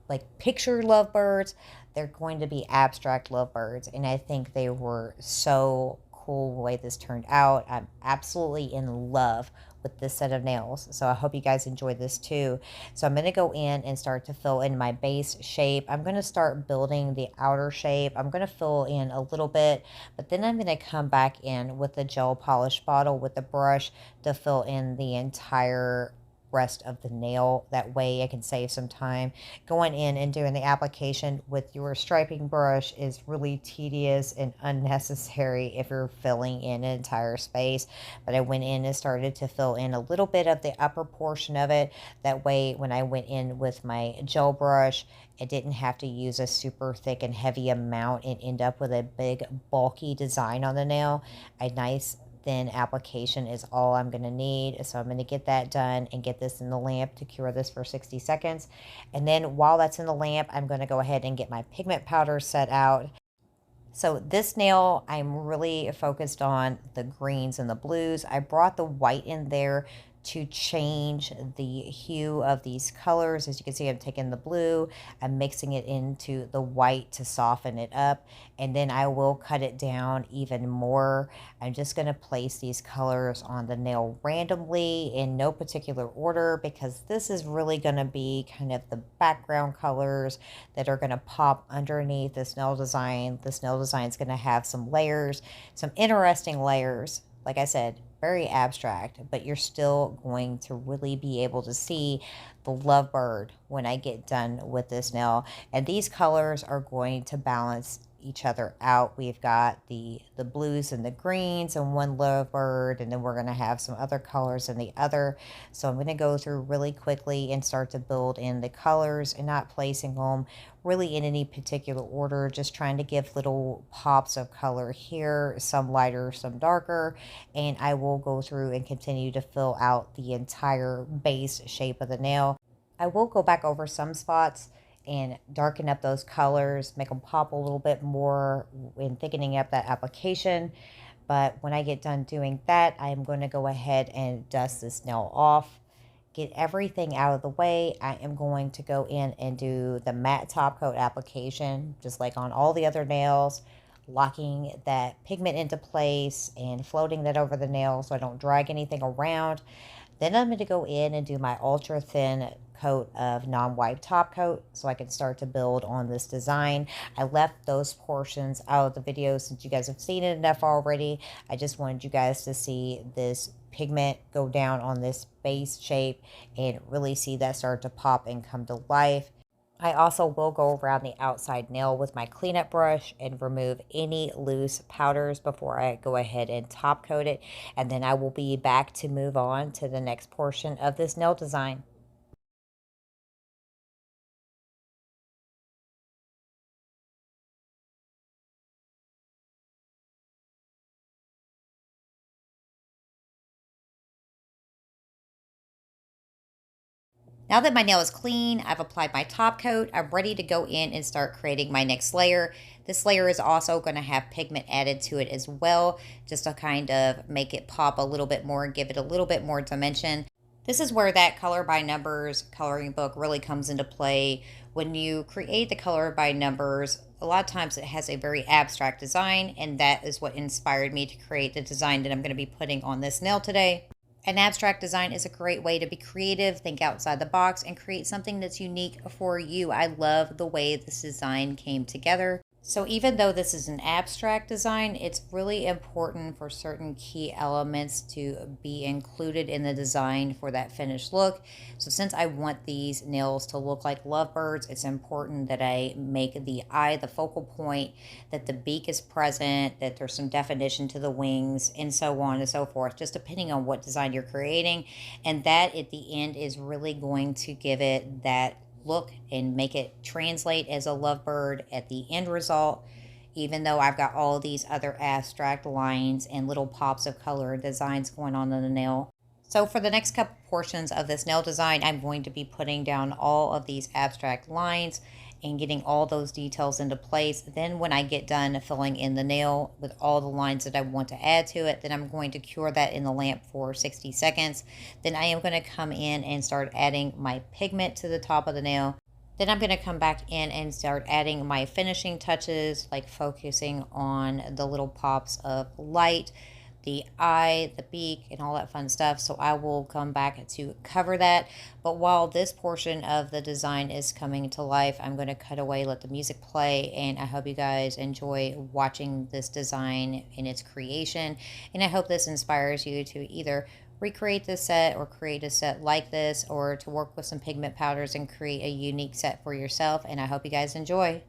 like picture lovebirds. They're going to be abstract lovebirds. And I think they were so cool the way this turned out. I'm absolutely in love with this set of nails. So I hope you guys enjoy this too. So I'm going to go in and start to fill in my base shape. I'm going to start building the outer shape. I'm going to fill in a little bit, but then I'm going to come back in with the gel polish bottle with the brush to fill in the entire rest of the nail. That way I can save some time. Going in and doing the application with your striping brush is really tedious and unnecessary if you're filling in an entire space. But I went in and started to fill in a little bit of the upper portion of it. That way when I went in with my gel brush, I didn't have to use a super thick and heavy amount and end up with a big bulky design on the nail. A nice thin application is all I'm going to need. So I'm going to get that done and get this in the lamp to cure this for 60 seconds. And then while that's in the lamp, I'm going to go ahead and get my pigment powder set out. So this nail, I'm really focused on the greens and the blues. I brought the white in there to change the hue of these colors. As you can see, I'm taking the blue, I'm mixing it into the white to soften it up, and then I will cut it down even more. I'm just going to place these colors on the nail randomly in no particular order, because this is really going to be kind of the background colors that are going to pop underneath this nail design. This nail design is going to have some layers, some interesting layers. Like I said, very abstract, but you're still going to really be able to see the lovebird when I get done with this nail. And these colors are going to balance each other out. We've got the blues and the greens in one lovebird, and then we're going to have some other colors in the other. So I'm going to go through really quickly and start to build in the colors and not placing them really in any particular order, just trying to give little pops of color here, some lighter, some darker, and I will go through and continue to fill out the entire base shape of the nail. I will go back over some spots and darken up those colors, make them pop a little bit more in thickening up that application. But when I get done doing that, I'm going to go ahead and dust this nail off. Get everything out of the way. I am going to go in and do the matte top coat application, just like on all the other nails, locking that pigment into place and floating that over the nail so I don't drag anything around. Then I'm going to go in and do my ultra thin coat of non-wipe top coat so I can start to build on this design. I left those portions out of the video since you guys have seen it enough already. I just wanted you guys to see this pigment go down on this base shape and really see that start to pop and come to life. I also will go around the outside nail with my cleanup brush and remove any loose powders before I go ahead and top coat it. And then I will be back to move on to the next portion of this nail design. Now that my nail is clean, I've applied my top coat, I'm ready to go in and start creating my next layer. This layer is also going to have pigment added to it as well, just to kind of make it pop a little bit more and give it a little bit more dimension. This is where that color by numbers coloring book really comes into play. When you create the color by numbers, a lot of times it has a very abstract design, and that is what inspired me to create the design that I'm going to be putting on this nail today. An abstract design is a great way to be creative, think outside the box, and create something that's unique for you. I love the way this design came together. So even though this is an abstract design, it's really important for certain key elements to be included in the design for that finished look. So since I want these nails to look like lovebirds, it's important that I make the eye the focal point, that the beak is present, that there's some definition to the wings, and so on and so forth, just depending on what design you're creating. And that at the end is really going to give it that look and make it translate as a lovebird at the end result, even though I've got all these other abstract lines and little pops of color designs going on in the nail. So for the next couple portions of this nail design, I'm going to be putting down all of these abstract lines and getting all those details into place. Then when I get done filling in the nail with all the lines that I want to add to it, then I'm going to cure that in the lamp for 60 seconds. Then I am going to come in and start adding my pigment to the top of the nail. Then I'm going to come back in and start adding my finishing touches, like focusing on the little pops of light, the eye, the beak, and all that fun stuff. So I will come back to cover that. But while this portion of the design is coming to life, I'm going to cut away, let the music play, and I hope you guys enjoy watching this design in its creation. And I hope this inspires you to either recreate this set or create a set like this, or to work with some pigment powders and create a unique set for yourself. And I hope you guys enjoy.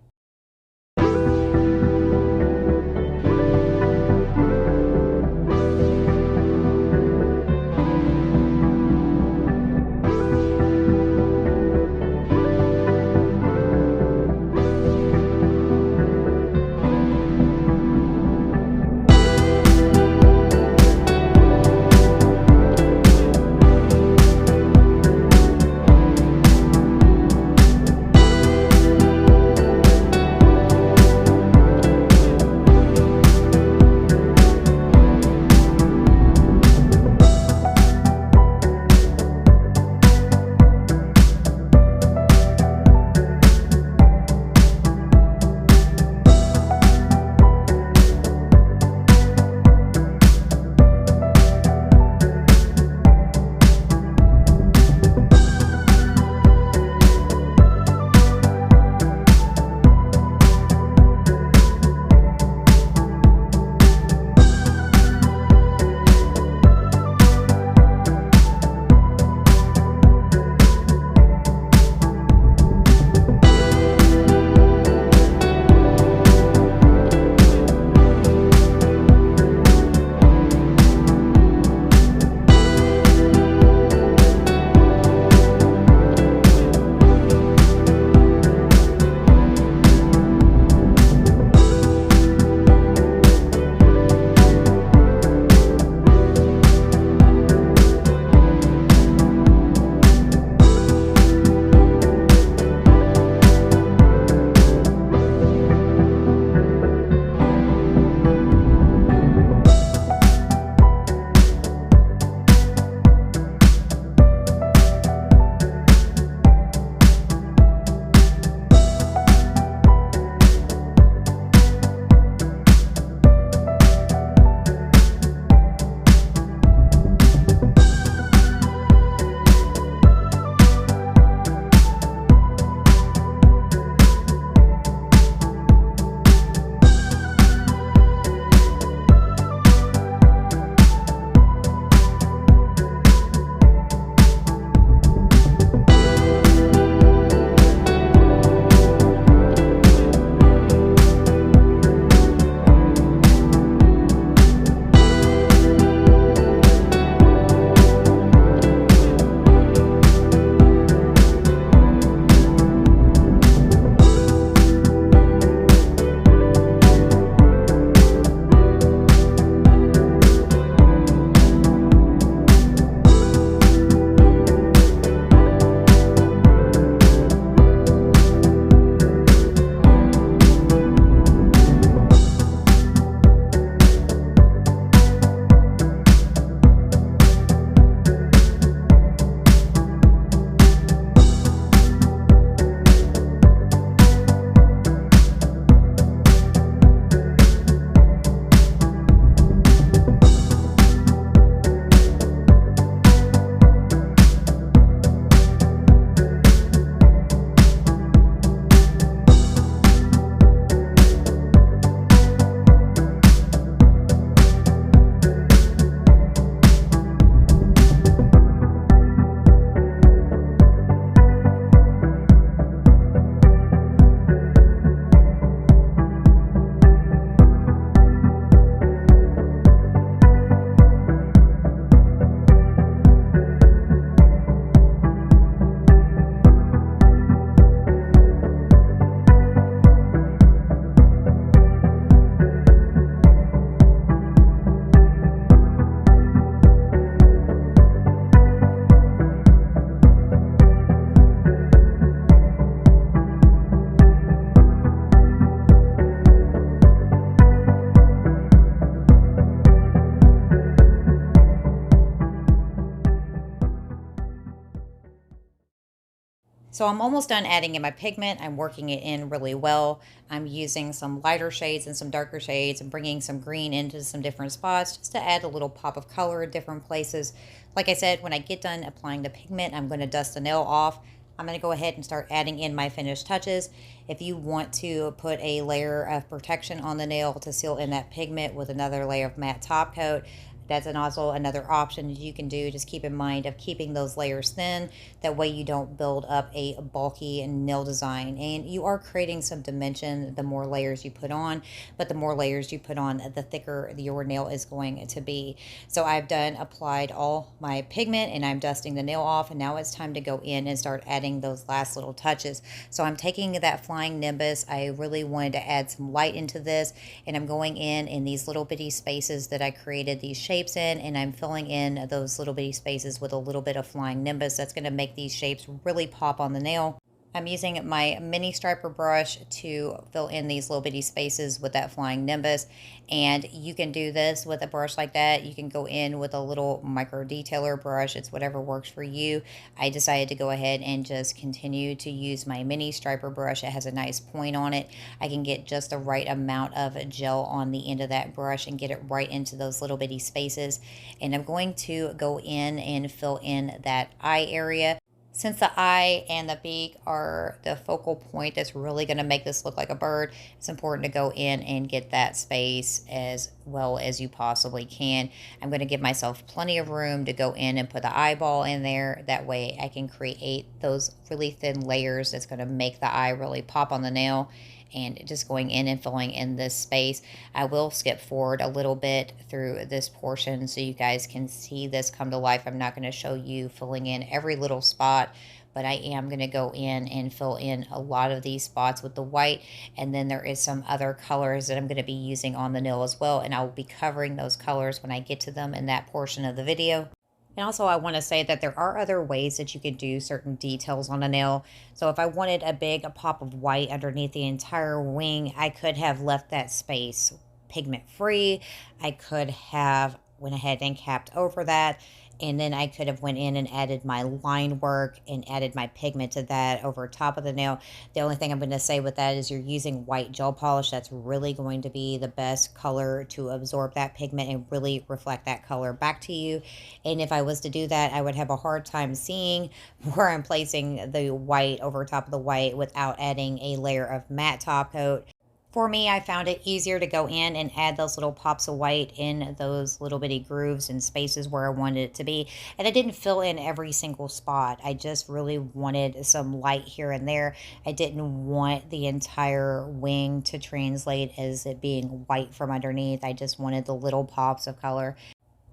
So I'm almost done adding in my pigment. I'm working it in really well. I'm using some lighter shades and some darker shades and bringing some green into some different spots just to add a little pop of color in different places. Like I said, when I get done applying the pigment, I'm going to dust the nail off. I'm going to go ahead and start adding in my finished touches. If you want to put a layer of protection on the nail to seal in that pigment with another layer of matte top coat, that's also another option that you can do. Just keep in mind of keeping those layers thin. That way you don't build up a bulky nail design. And you are creating some dimension the more layers you put on, but the more layers you put on, the thicker your nail is going to be. So I've applied all my pigment and I'm dusting the nail off. And now it's time to go in and start adding those last little touches. So I'm taking that flying nimbus. I really wanted to add some light into this. And I'm going in these little bitty spaces that I created these shapes in, and I'm filling in those little bitty spaces with a little bit of flying nimbus. That's going to make these shapes really pop on the nail. I'm using my mini striper brush to fill in these little bitty spaces with that flying nimbus. And you can do this with a brush like that. You can go in with a little micro detailer brush. It's whatever works for you. I decided to go ahead and just continue to use my mini striper brush. It has a nice point on it. I can get just the right amount of gel on the end of that brush and get it right into those little bitty spaces. And I'm going to go in and fill in that eye area. Since the eye and the beak are the focal point that's really going to make this look like a bird, it's important to go in and get that space as well as you possibly can. I'm going to give myself plenty of room to go in and put the eyeball in there. That way I can create those really thin layers that's going to make the eye really pop on the nail. And just going in and filling in this space. I will skip forward a little bit through this portion so you guys can see this come to life. I'm not going to show you filling in every little spot, but I am going to go in and fill in a lot of these spots with the white. And then there is some other colors that I'm going to be using on the nail as well. And I will be covering those colors when I get to them in that portion of the video. And also I want to say that there are other ways that you can do certain details on a nail. So if I wanted a big pop of white underneath the entire wing, I could have left that space pigment free. I could have went ahead and capped over that. And then I could have went in and added my line work and added my pigment to that over top of the nail. The only thing I'm going to say with that is you're using white gel polish. That's really going to be the best color to absorb that pigment and really reflect that color back to you. And if I was to do that, I would have a hard time seeing where I'm placing the white over top of the white without adding a layer of matte top coat. For me, I found it easier to go in and add those little pops of white in those little bitty grooves and spaces where I wanted it to be. And I didn't fill in every single spot. I just really wanted some light here and there. I didn't want the entire wing to translate as it being white from underneath. I just wanted the little pops of color.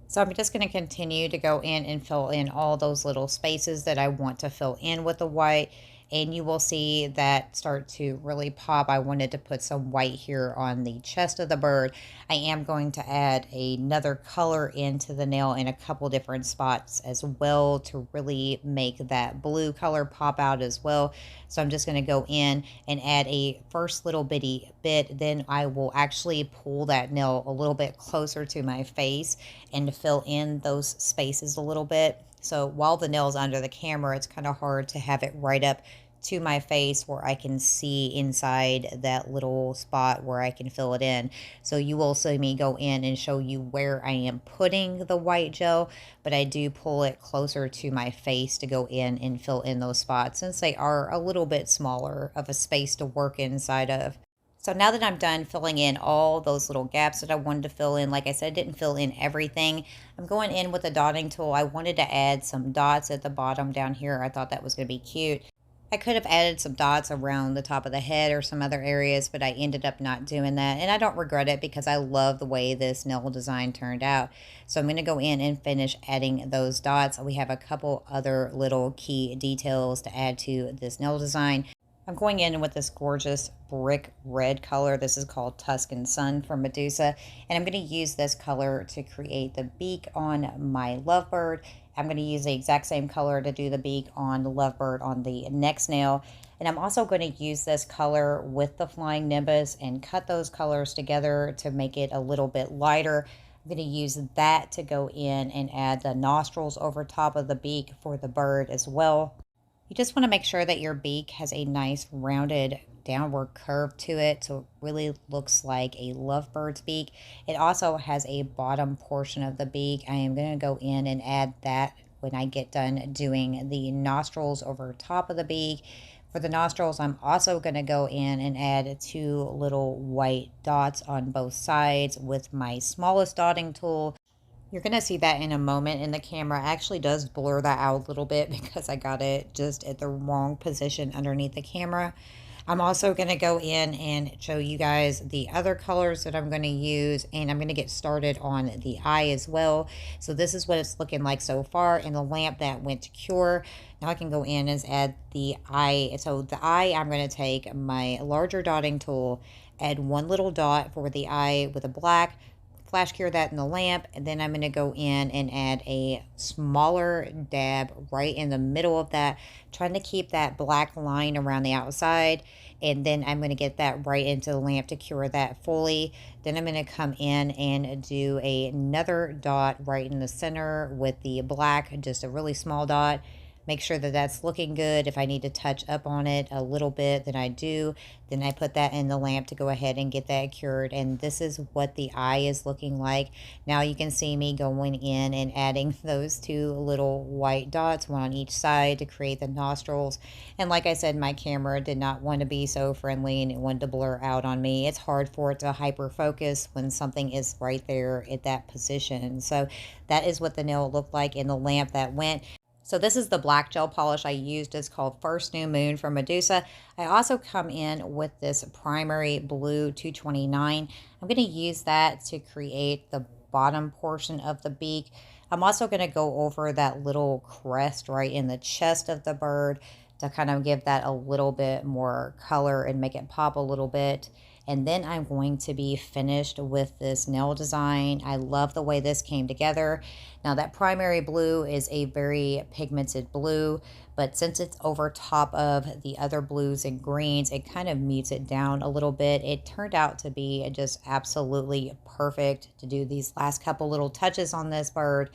So I'm just going to continue to go in and fill in all those little spaces that I want to fill in with the white. And you will see that start to really pop. I wanted to put some white here on the chest of the bird. I am going to add another color into the nail in a couple different spots as well to really make that blue color pop out as well. So I'm just going to go in and add a first little bitty bit. Then I will actually pull that nail a little bit closer to my face and fill in those spaces a little bit. So while the nail's under the camera, it's kind of hard to have it right up to my face where I can see inside that little spot where I can fill it in. So you will see me go in and show you where I am putting the white gel, but I do pull it closer to my face to go in and fill in those spots since they are a little bit smaller of a space to work inside of. So now that I'm done filling in all those little gaps that I wanted to fill in, like I said, I didn't fill in everything. I'm going in with a dotting tool. I wanted to add some dots at the bottom down here. I thought that was going to be cute. I could have added some dots around the top of the head or some other areas, but I ended up not doing that. And I don't regret it because I love the way this nail design turned out. So I'm going to go in and finish adding those dots. We have a couple other little key details to add to this nail design. I'm going in with this gorgeous brick red color. This is called Tuscan Sun from Medusa. And I'm going to use this color to create the beak on my lovebird. I'm going to use the exact same color to do the beak on the lovebird on the next nail. And I'm also going to use this color with the flying nimbus and cut those colors together to make it a little bit lighter. I'm going to use that to go in and add the nostrils over top of the beak for the bird as well. You just want to make sure that your beak has a nice rounded downward curve to it so it really looks like a lovebird's beak. It also has a bottom portion of the beak. I am going to go in and add that when I get done doing the nostrils over top of the beak. For the nostrils, I'm also going to go in and add two little white dots on both sides with my smallest dotting tool. You're going to see that in a moment, and the camera actually does blur that out a little bit because I got it just at the wrong position underneath the camera. I'm also going to go in and show you guys the other colors that I'm going to use, and I'm going to get started on the eye as well. So this is what it's looking like so far in the lamp that went to cure. Now I can go in and add the eye. So the eye, I'm going to take my larger dotting tool, add one little dot for the eye with a black, flash cure that in the lamp, and then I'm going to go in and add a smaller dab right in the middle of that, trying to keep that black line around the outside, and then I'm going to get that right into the lamp to cure that fully. Then I'm going to come in and do another dot right in the center with the black, just a really small dot. Make sure that that's looking good. If I need to touch up on it a little bit, then I do. Then I put that in the lamp to go ahead and get that cured. And this is what the eye is looking like. Now you can see me going in and adding those two little white dots, one on each side, to create the nostrils. And like I said, my camera did not want to be so friendly and it wanted to blur out on me. It's hard for it to hyper focus when something is right there at that position. So that is what the nail looked like in the lamp that went. So this is the black gel polish I used. It's called First New Moon from Medusa. I also come in with this primary blue 229. I'm going to use that to create the bottom portion of the beak. I'm also going to go over that little crest right in the chest of the bird to kind of give that a little bit more color and make it pop a little bit. And then I'm going to be finished with this nail design. I love the way this came together. Now that primary blue is a very pigmented blue, but since it's over top of the other blues and greens, it kind of mutes it down a little bit. It turned out to be just absolutely perfect to do these last couple little touches on this bird.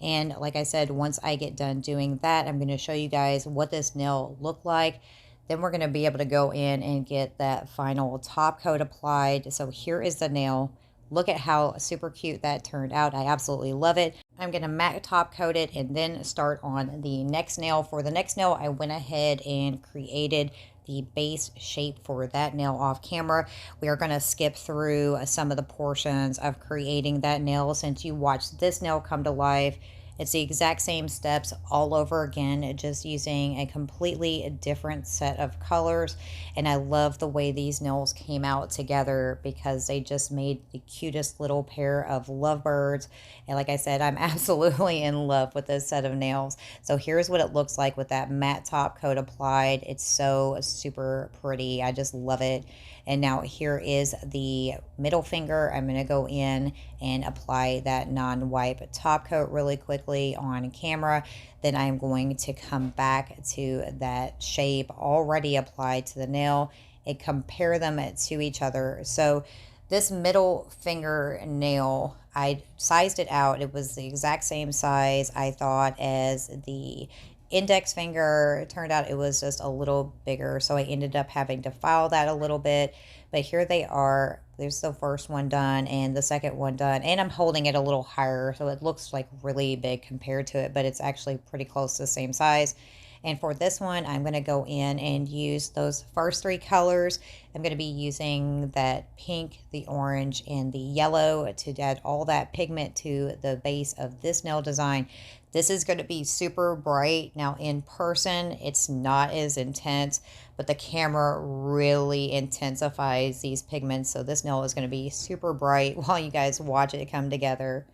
And like I said, once I get done doing that, I'm going to show you guys what this nail looked like. Then we're going to be able to go in and get that final top coat applied. So here is the nail. Look at how super cute that turned out. I absolutely love it. I'm going to matte top coat it and then start on the next nail. For the next nail, I went ahead and created the base shape for that nail off camera. We are going to skip through some of the portions of creating that nail since you watched this nail come to life. It's the exact same steps all over again, just using a completely different set of colors. And I love the way these nails came out together because they just made the cutest little pair of lovebirds. And like I said, I'm absolutely in love with this set of nails. So here's what it looks like with that matte top coat applied. It's so super pretty. I just love it. And now here is the middle finger. I'm going to go in and apply that non-wipe top coat really quickly on camera. Then I'm going to come back to that shape already applied to the nail and compare them to each other. So this middle finger nail, I sized it out. It was the exact same size, I thought, as the index finger. It turned out it was just a little bigger, so I ended up having to file that a little bit. But here they are. There's the first one done and the second one done, and I'm holding it a little higher so it looks like really big compared to it, but it's actually pretty close to the same size. And for this one, I'm going to go in and use those first three colors. I'm going to be using that pink, the orange, and the yellow to add all that pigment to the base of this nail design. This is going to be super bright. Now in person, it's not as intense, but the camera really intensifies these pigments. So this nail is going to be super bright while you guys watch it come together.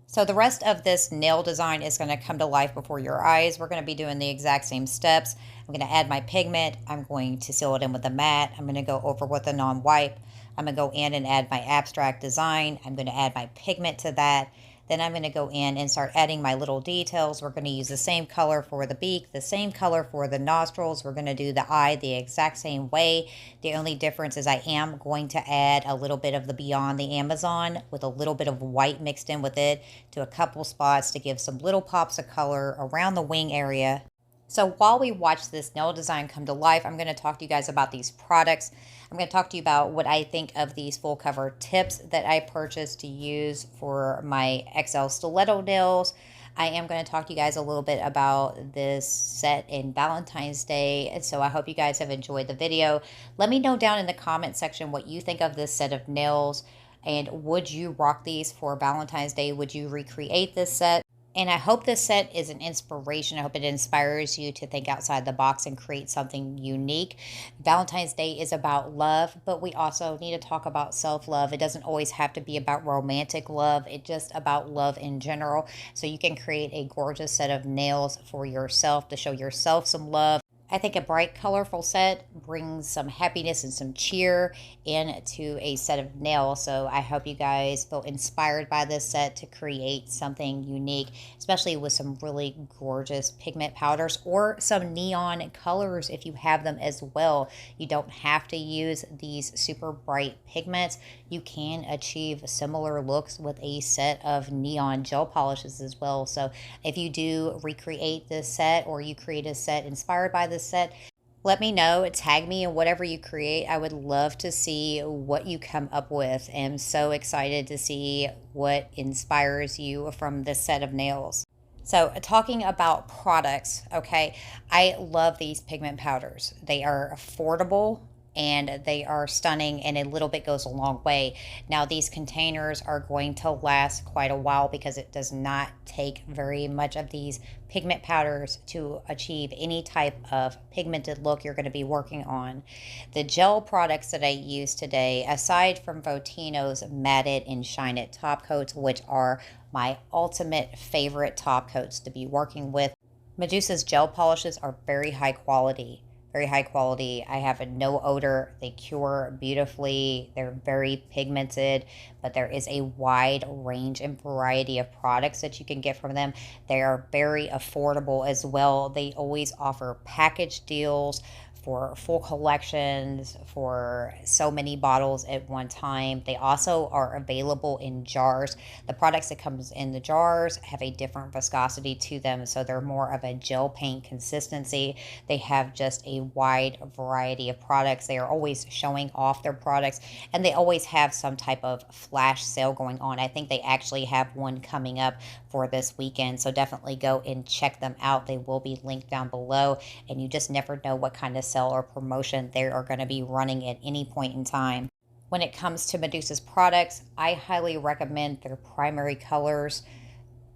So the rest of this nail design is going to come to life before your eyes. We're going to be doing the exact same steps. I'm going to add my pigment. I'm going to seal it in with a matte. I'm going to go over with a non-wipe. I'm going to go in and add my abstract design. I'm going to add my pigment to that. Then I'm going to go in and start adding my little details. We're going to use the same color for the beak, the same color for the nostrils. We're going to do the eye the exact same way. The only difference is I am going to add a little bit of the Beyond the Amazon with a little bit of white mixed in with it to a couple spots to give some little pops of color around the wing area. So while we watch this nail design come to life, I'm going to talk to you guys about these products. I'm going to talk to you about what I think of these full cover tips that I purchased to use for my XL stiletto nails. I am going to talk to you guys a little bit about this set in Valentine's Day. And so I hope you guys have enjoyed the video. Let me know down in the comment section what you think of this set of nails. And would you rock these for Valentine's Day? Would you recreate this set? And I hope this set is an inspiration. I hope it inspires you to think outside the box and create something unique. Valentine's Day is about love, but we also need to talk about self-love. It doesn't always have to be about romantic love. It's just about love in general. So you can create a gorgeous set of nails for yourself to show yourself some love. I think a bright, colorful set brings some happiness and some cheer into a set of nails. So I hope you guys feel inspired by this set to create something unique, especially with some really gorgeous pigment powders or some neon colors if you have them as well. You don't have to use these super bright pigments. You can achieve similar looks with a set of neon gel polishes as well. So if you do recreate this set or you create a set inspired by this set, let me know. Tag me in whatever you create. I would love to see what you come up with. I'm so excited to see what inspires you from this set of nails. So talking about products, okay, I love these pigment powders. They are affordable and they are stunning, and a little bit goes a long way. Now these containers are going to last quite a while because it does not take very much of these pigment powders to achieve any type of pigmented look you're going to be working on. The gel products that I use today, aside from Votino's matted and shine it top coats, which are my ultimate favorite top coats to be working with, Medusa's gel polishes are very high quality. Very high quality. I have a no odor. They cure beautifully. They're very pigmented, but there is a wide range and variety of products that you can get from them. They are very affordable as well. They always offer package deals for full collections, for so many bottles at one time. They also are available in jars. The products that comes in the jars have a different viscosity to them, so they're more of a gel paint consistency. They have just a wide variety of products. They are always showing off their products, and they always have some type of flash sale going on. I think they actually have one coming up for this weekend, so definitely go and check them out. They will be linked down below, and you just never know what kind of sale or promotion they are going to be running at any point in time. When it comes to Medusa's products, I highly recommend their primary colors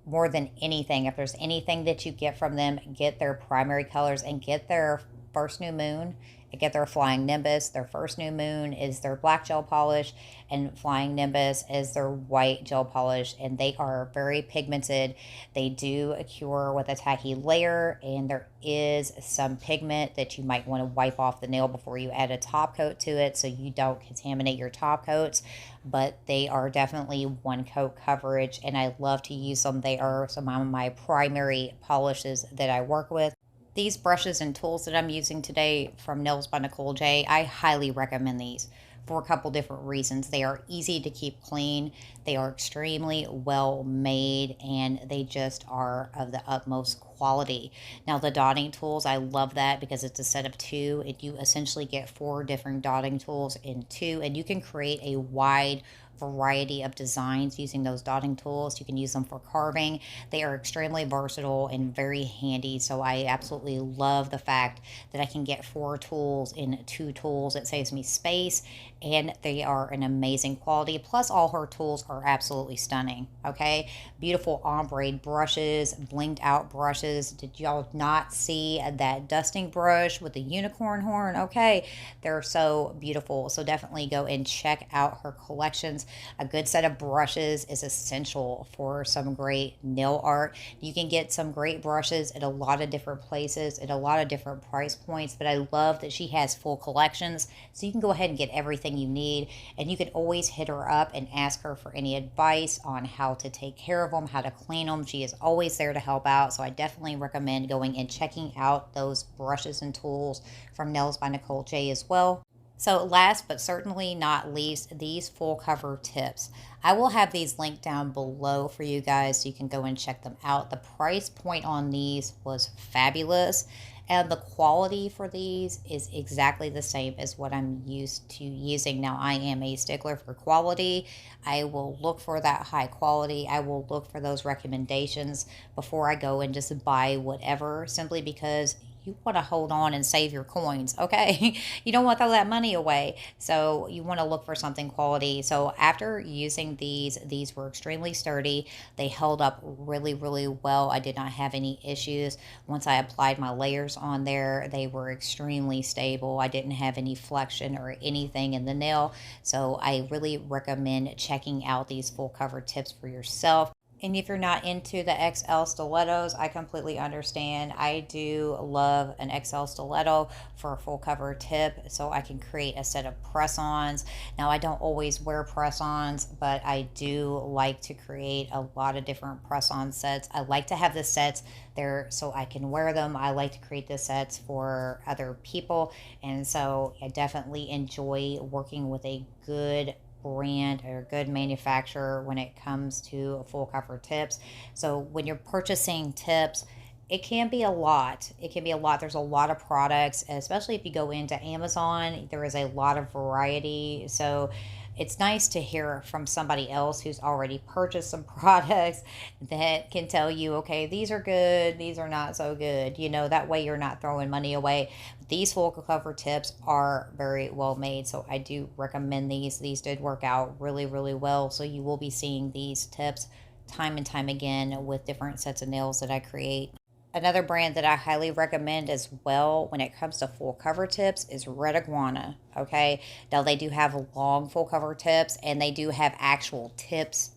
more than anything. If there's anything that you get from them, get their primary colors and get their first new moon and get their flying nimbus. Their first new moon is their black gel polish, and flying nimbus is their white gel polish, and they are very pigmented. They do cure with a tacky layer, and there is some pigment that you might want to wipe off the nail before you add a top coat to it so you don't contaminate your top coats, but they are definitely one coat coverage, and I love to use them. They are some of my primary polishes that I work with. These brushes and tools that I'm using today from Nails by Nicole J, I highly recommend these for a couple different reasons. They are easy to keep clean, they are extremely well made, and they just are of the utmost quality. Now the dotting tools, I love that because it's a set of two, and you essentially get 4 different dotting tools in 2, and you can create a wide variety of designs using those dotting tools. You can use them for carving. They are extremely versatile and very handy, so I absolutely love the fact that I can get 4 tools in 2 tools. It saves me space, and they are an amazing quality. Plus all her tools are absolutely stunning. Okay, beautiful ombre brushes, blinged out brushes. Did y'all not see that dusting brush with the unicorn horn? Okay, they're so beautiful. So definitely go and check out her collections. A good set of brushes is essential for some great nail art. You can get some great brushes at a lot of different places at a lot of different price points, but I love that she has full collections, so you can go ahead and get everything you need, and you can always hit her up and ask her for any advice on how to take care of them, how to clean them. She is always there to help out, so I definitely recommend going and checking out those brushes and tools from Nails by Nicole J as well. So last but certainly not least, these full cover tips. I will have these linked down below for you guys so you can go and check them out. The price point on these was fabulous. And the quality for these is exactly the same as what I'm used to using. Now, I am a stickler for quality. I will look for that high quality. I will look for those recommendations before I go and just buy whatever, simply because you want to hold on and save your coins, okay? You don't want to throw that money away. So you want to look for something quality. So after using these were extremely sturdy. They held up really, really well. I did not have any issues. Once I applied my layers on there, they were extremely stable. I didn't have any flexion or anything in the nail. So I really recommend checking out these full cover tips for yourself. And if you're not into the XL stilettos, I completely understand. I do love an XL stiletto for a full cover tip so I can create a set of press-ons. Now, I don't always wear press-ons, but I do like to create a lot of different press-on sets. I like to have the sets there so I can wear them. I like to create the sets for other people. And so I definitely enjoy working with a good brand or good manufacturer when it comes to full cover tips. So when you're purchasing tips, it can be a lot. It can be a lot. There's a lot of products, especially if you go into Amazon, there is a lot of variety. So it's nice to hear from somebody else who's already purchased some products that can tell you, okay, these are good, these are not so good. That way you're not throwing money away. These full cover tips are very well made, so I do recommend these. These did work out really, really well. So you will be seeing these tips time and time again with different sets of nails that I create. Another brand that I highly recommend as well when it comes to full cover tips is Red Iguana. Okay, now they do have long full cover tips and they do have actual tips,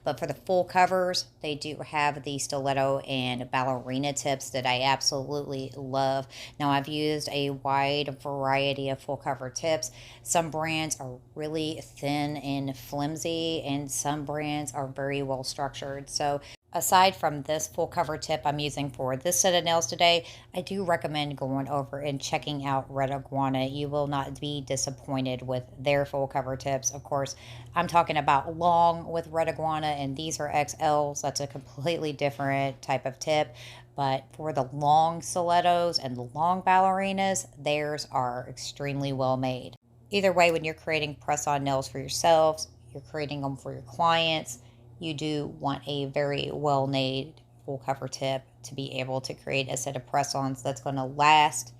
but for the full covers, they do have the stiletto and ballerina tips that I absolutely love. Now, I've used a wide variety of full cover tips. Some brands are really thin and flimsy, and some brands are very well structured. So aside from this full cover tip I'm using for this set of nails today, I do recommend going over and checking out Red Iguana. You will not be disappointed with their full cover tips. Of course, I'm talking about long with Red Iguana, and these are XLs. That's a completely different type of tip. But for the long stilettos and the long ballerinas, theirs are extremely well made. Either way, when you're creating press-on nails for yourselves, you're creating them for your clients, you do want a very well made full cover tip to be able to create a set of press-ons that's going to last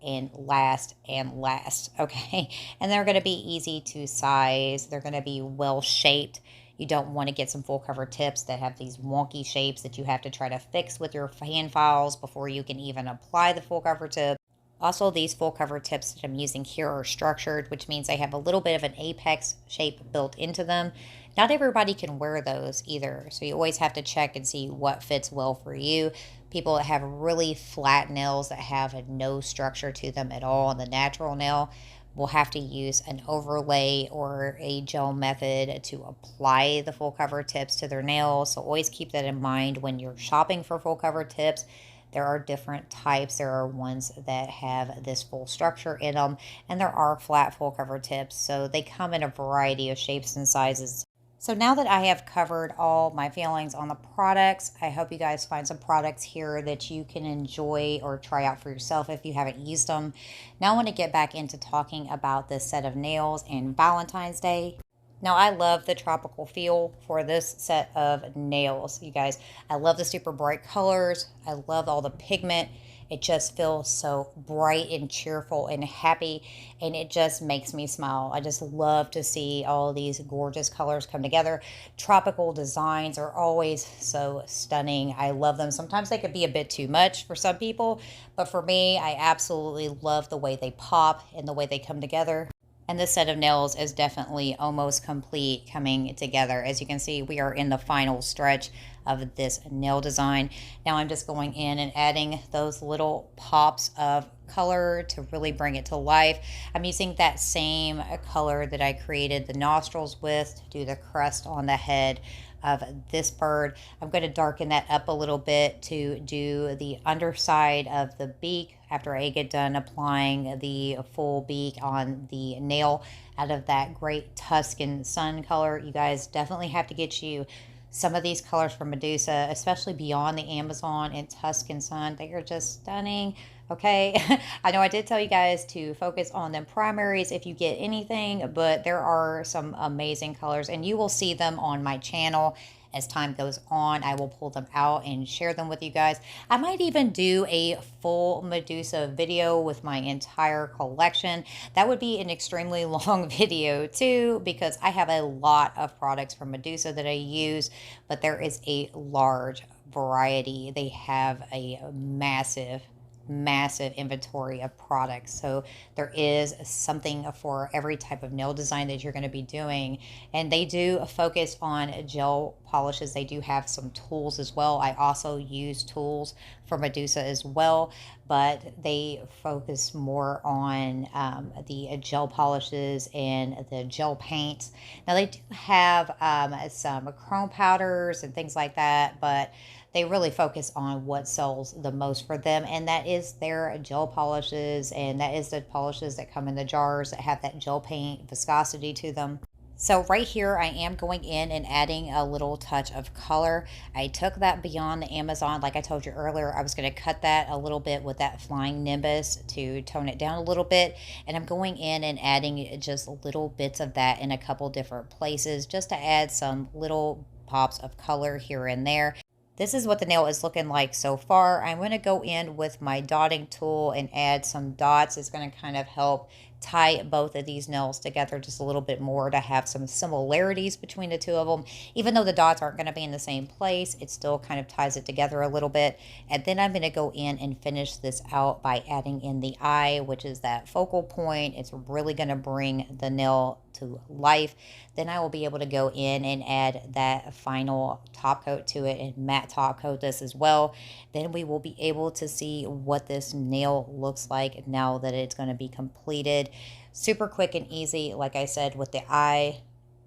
and last and last, okay? And they're going to be easy to size. They're going to be well shaped. You don't want to get some full cover tips that have these wonky shapes that you have to try to fix with your hand files before you can even apply the full cover tip. Also, these full cover tips that I'm using here are structured, which means they have a little bit of an apex shape built into them. Not everybody can wear those either, so you always have to check and see what fits well for you. People that have really flat nails that have no structure to them at all in the natural nail will have to use an overlay or a gel method to apply the full cover tips to their nails. So always keep that in mind when you're shopping for full cover tips. There are different types. There are ones that have this full structure in them, and there are flat full cover tips. So they come in a variety of shapes and sizes. So now that I have covered all my feelings on the products, I hope you guys find some products here that you can enjoy or try out for yourself if you haven't used them. Now I want to get back into talking about this set of nails and Valentine's Day. Now, I love the tropical feel for this set of nails, you guys. I love the super bright colors. I love all the pigment. It just feels so bright and cheerful and happy, and it just makes me smile. I just love to see all these gorgeous colors come together. Tropical designs are always so stunning. I love them. Sometimes they could be a bit too much for some people, but for me, I absolutely love the way they pop and the way they come together. And this set of nails is definitely almost complete coming together. As you can see, we are in the final stretch of this nail design. Now I'm just going in and adding those little pops of color to really bring it to life. I'm using that same color that I created the nostrils with to do the crest on the head of this bird. I'm going to darken that up a little bit to do the underside of the beak. after I get done applying the full beak on the nail out of that great Tuscan Sun color. You guys definitely have to get you some of these colors from Medusa, especially beyond the Amazon and Tuscan Sun. They are just stunning. Okay, I know I did tell you guys to focus on them primaries if you get anything, but there are some amazing colors and you will see them on my channel as time goes on. I will pull them out and share them with you guys. I might even do a full Medusa video with my entire collection. That would be an extremely long video too, because I have a lot of products from Medusa that I use, but there is a large variety. They have a massive inventory of products, so there is something for every type of nail design that you're going to be doing. And they do focus on gel polishes. They do have some tools as well. I also use tools for Medusa as well, but they focus more on the gel polishes and the gel paints. Now they do have some chrome powders and things like that, but they really focus on what sells the most for them, and that is their gel polishes, and that is the polishes that come in the jars that have that gel paint viscosity to them. So right here, I am going in and adding a little touch of color. I took that beyond the Amazon. Like I told you earlier, I was going to cut that a little bit with that Flying Nimbus to tone it down a little bit. And I'm going in and adding just little bits of that in a couple different places just to add some little pops of color here and there. This is what the nail is looking like so far. I'm going to go in with my dotting tool and add some dots. It's going to kind of help tie both of these nails together just a little bit more to have some similarities between the two of them. Even though the dots aren't going to be in the same place, it still kind of ties it together a little bit. And then I'm going to go in and finish this out by adding in the eye, which is that focal point. It's really going to bring the nail to life. Then I will be able to go in and add that final top coat to it and matte top coat this as well. Then we will be able to see what this nail looks like now that it's going to be completed. Super quick and easy. Like I said, with the eye,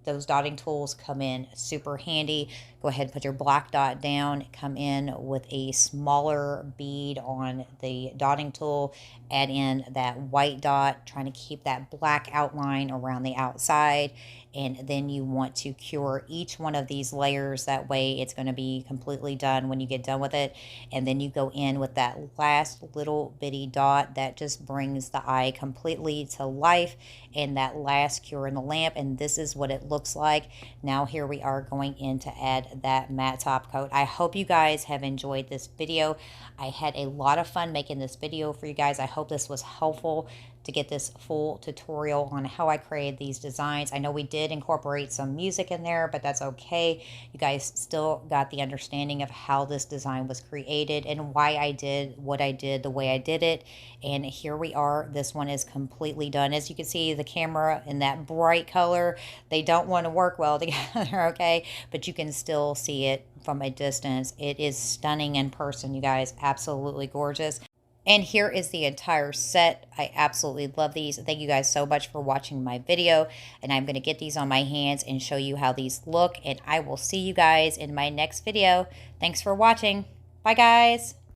those dotting tools come in super handy. Go ahead and put your black dot down, come in with a smaller bead on the dotting tool, add in that white dot, trying to keep that black outline around the outside. And then you want to cure each one of these layers. That way it's going to be completely done when you get done with it. And then you go in with that last little bitty dot that just brings the eye completely to life, and that last cure in the lamp. And this is what it looks like. Now here we are going in to add that matte top coat. I hope you guys have enjoyed this video. I had a lot of fun making this video for you guys. I hope this was helpful to get this full tutorial on how I created these designs. I know we did incorporate some music in there, but that's okay. You guys still got the understanding of how this design was created and why I did what I did the way I did it. And here we are. This one is completely done. As you can see, the camera in that bright color, they don't want to work well together, okay? But you can still see it from a distance. It is stunning in person, you guys. Absolutely gorgeous. And here is the entire set. I absolutely love these. Thank you guys so much for watching my video. And I'm going to get these on my hands and show you how these look. And I will see you guys in my next video. Thanks for watching. Bye, guys.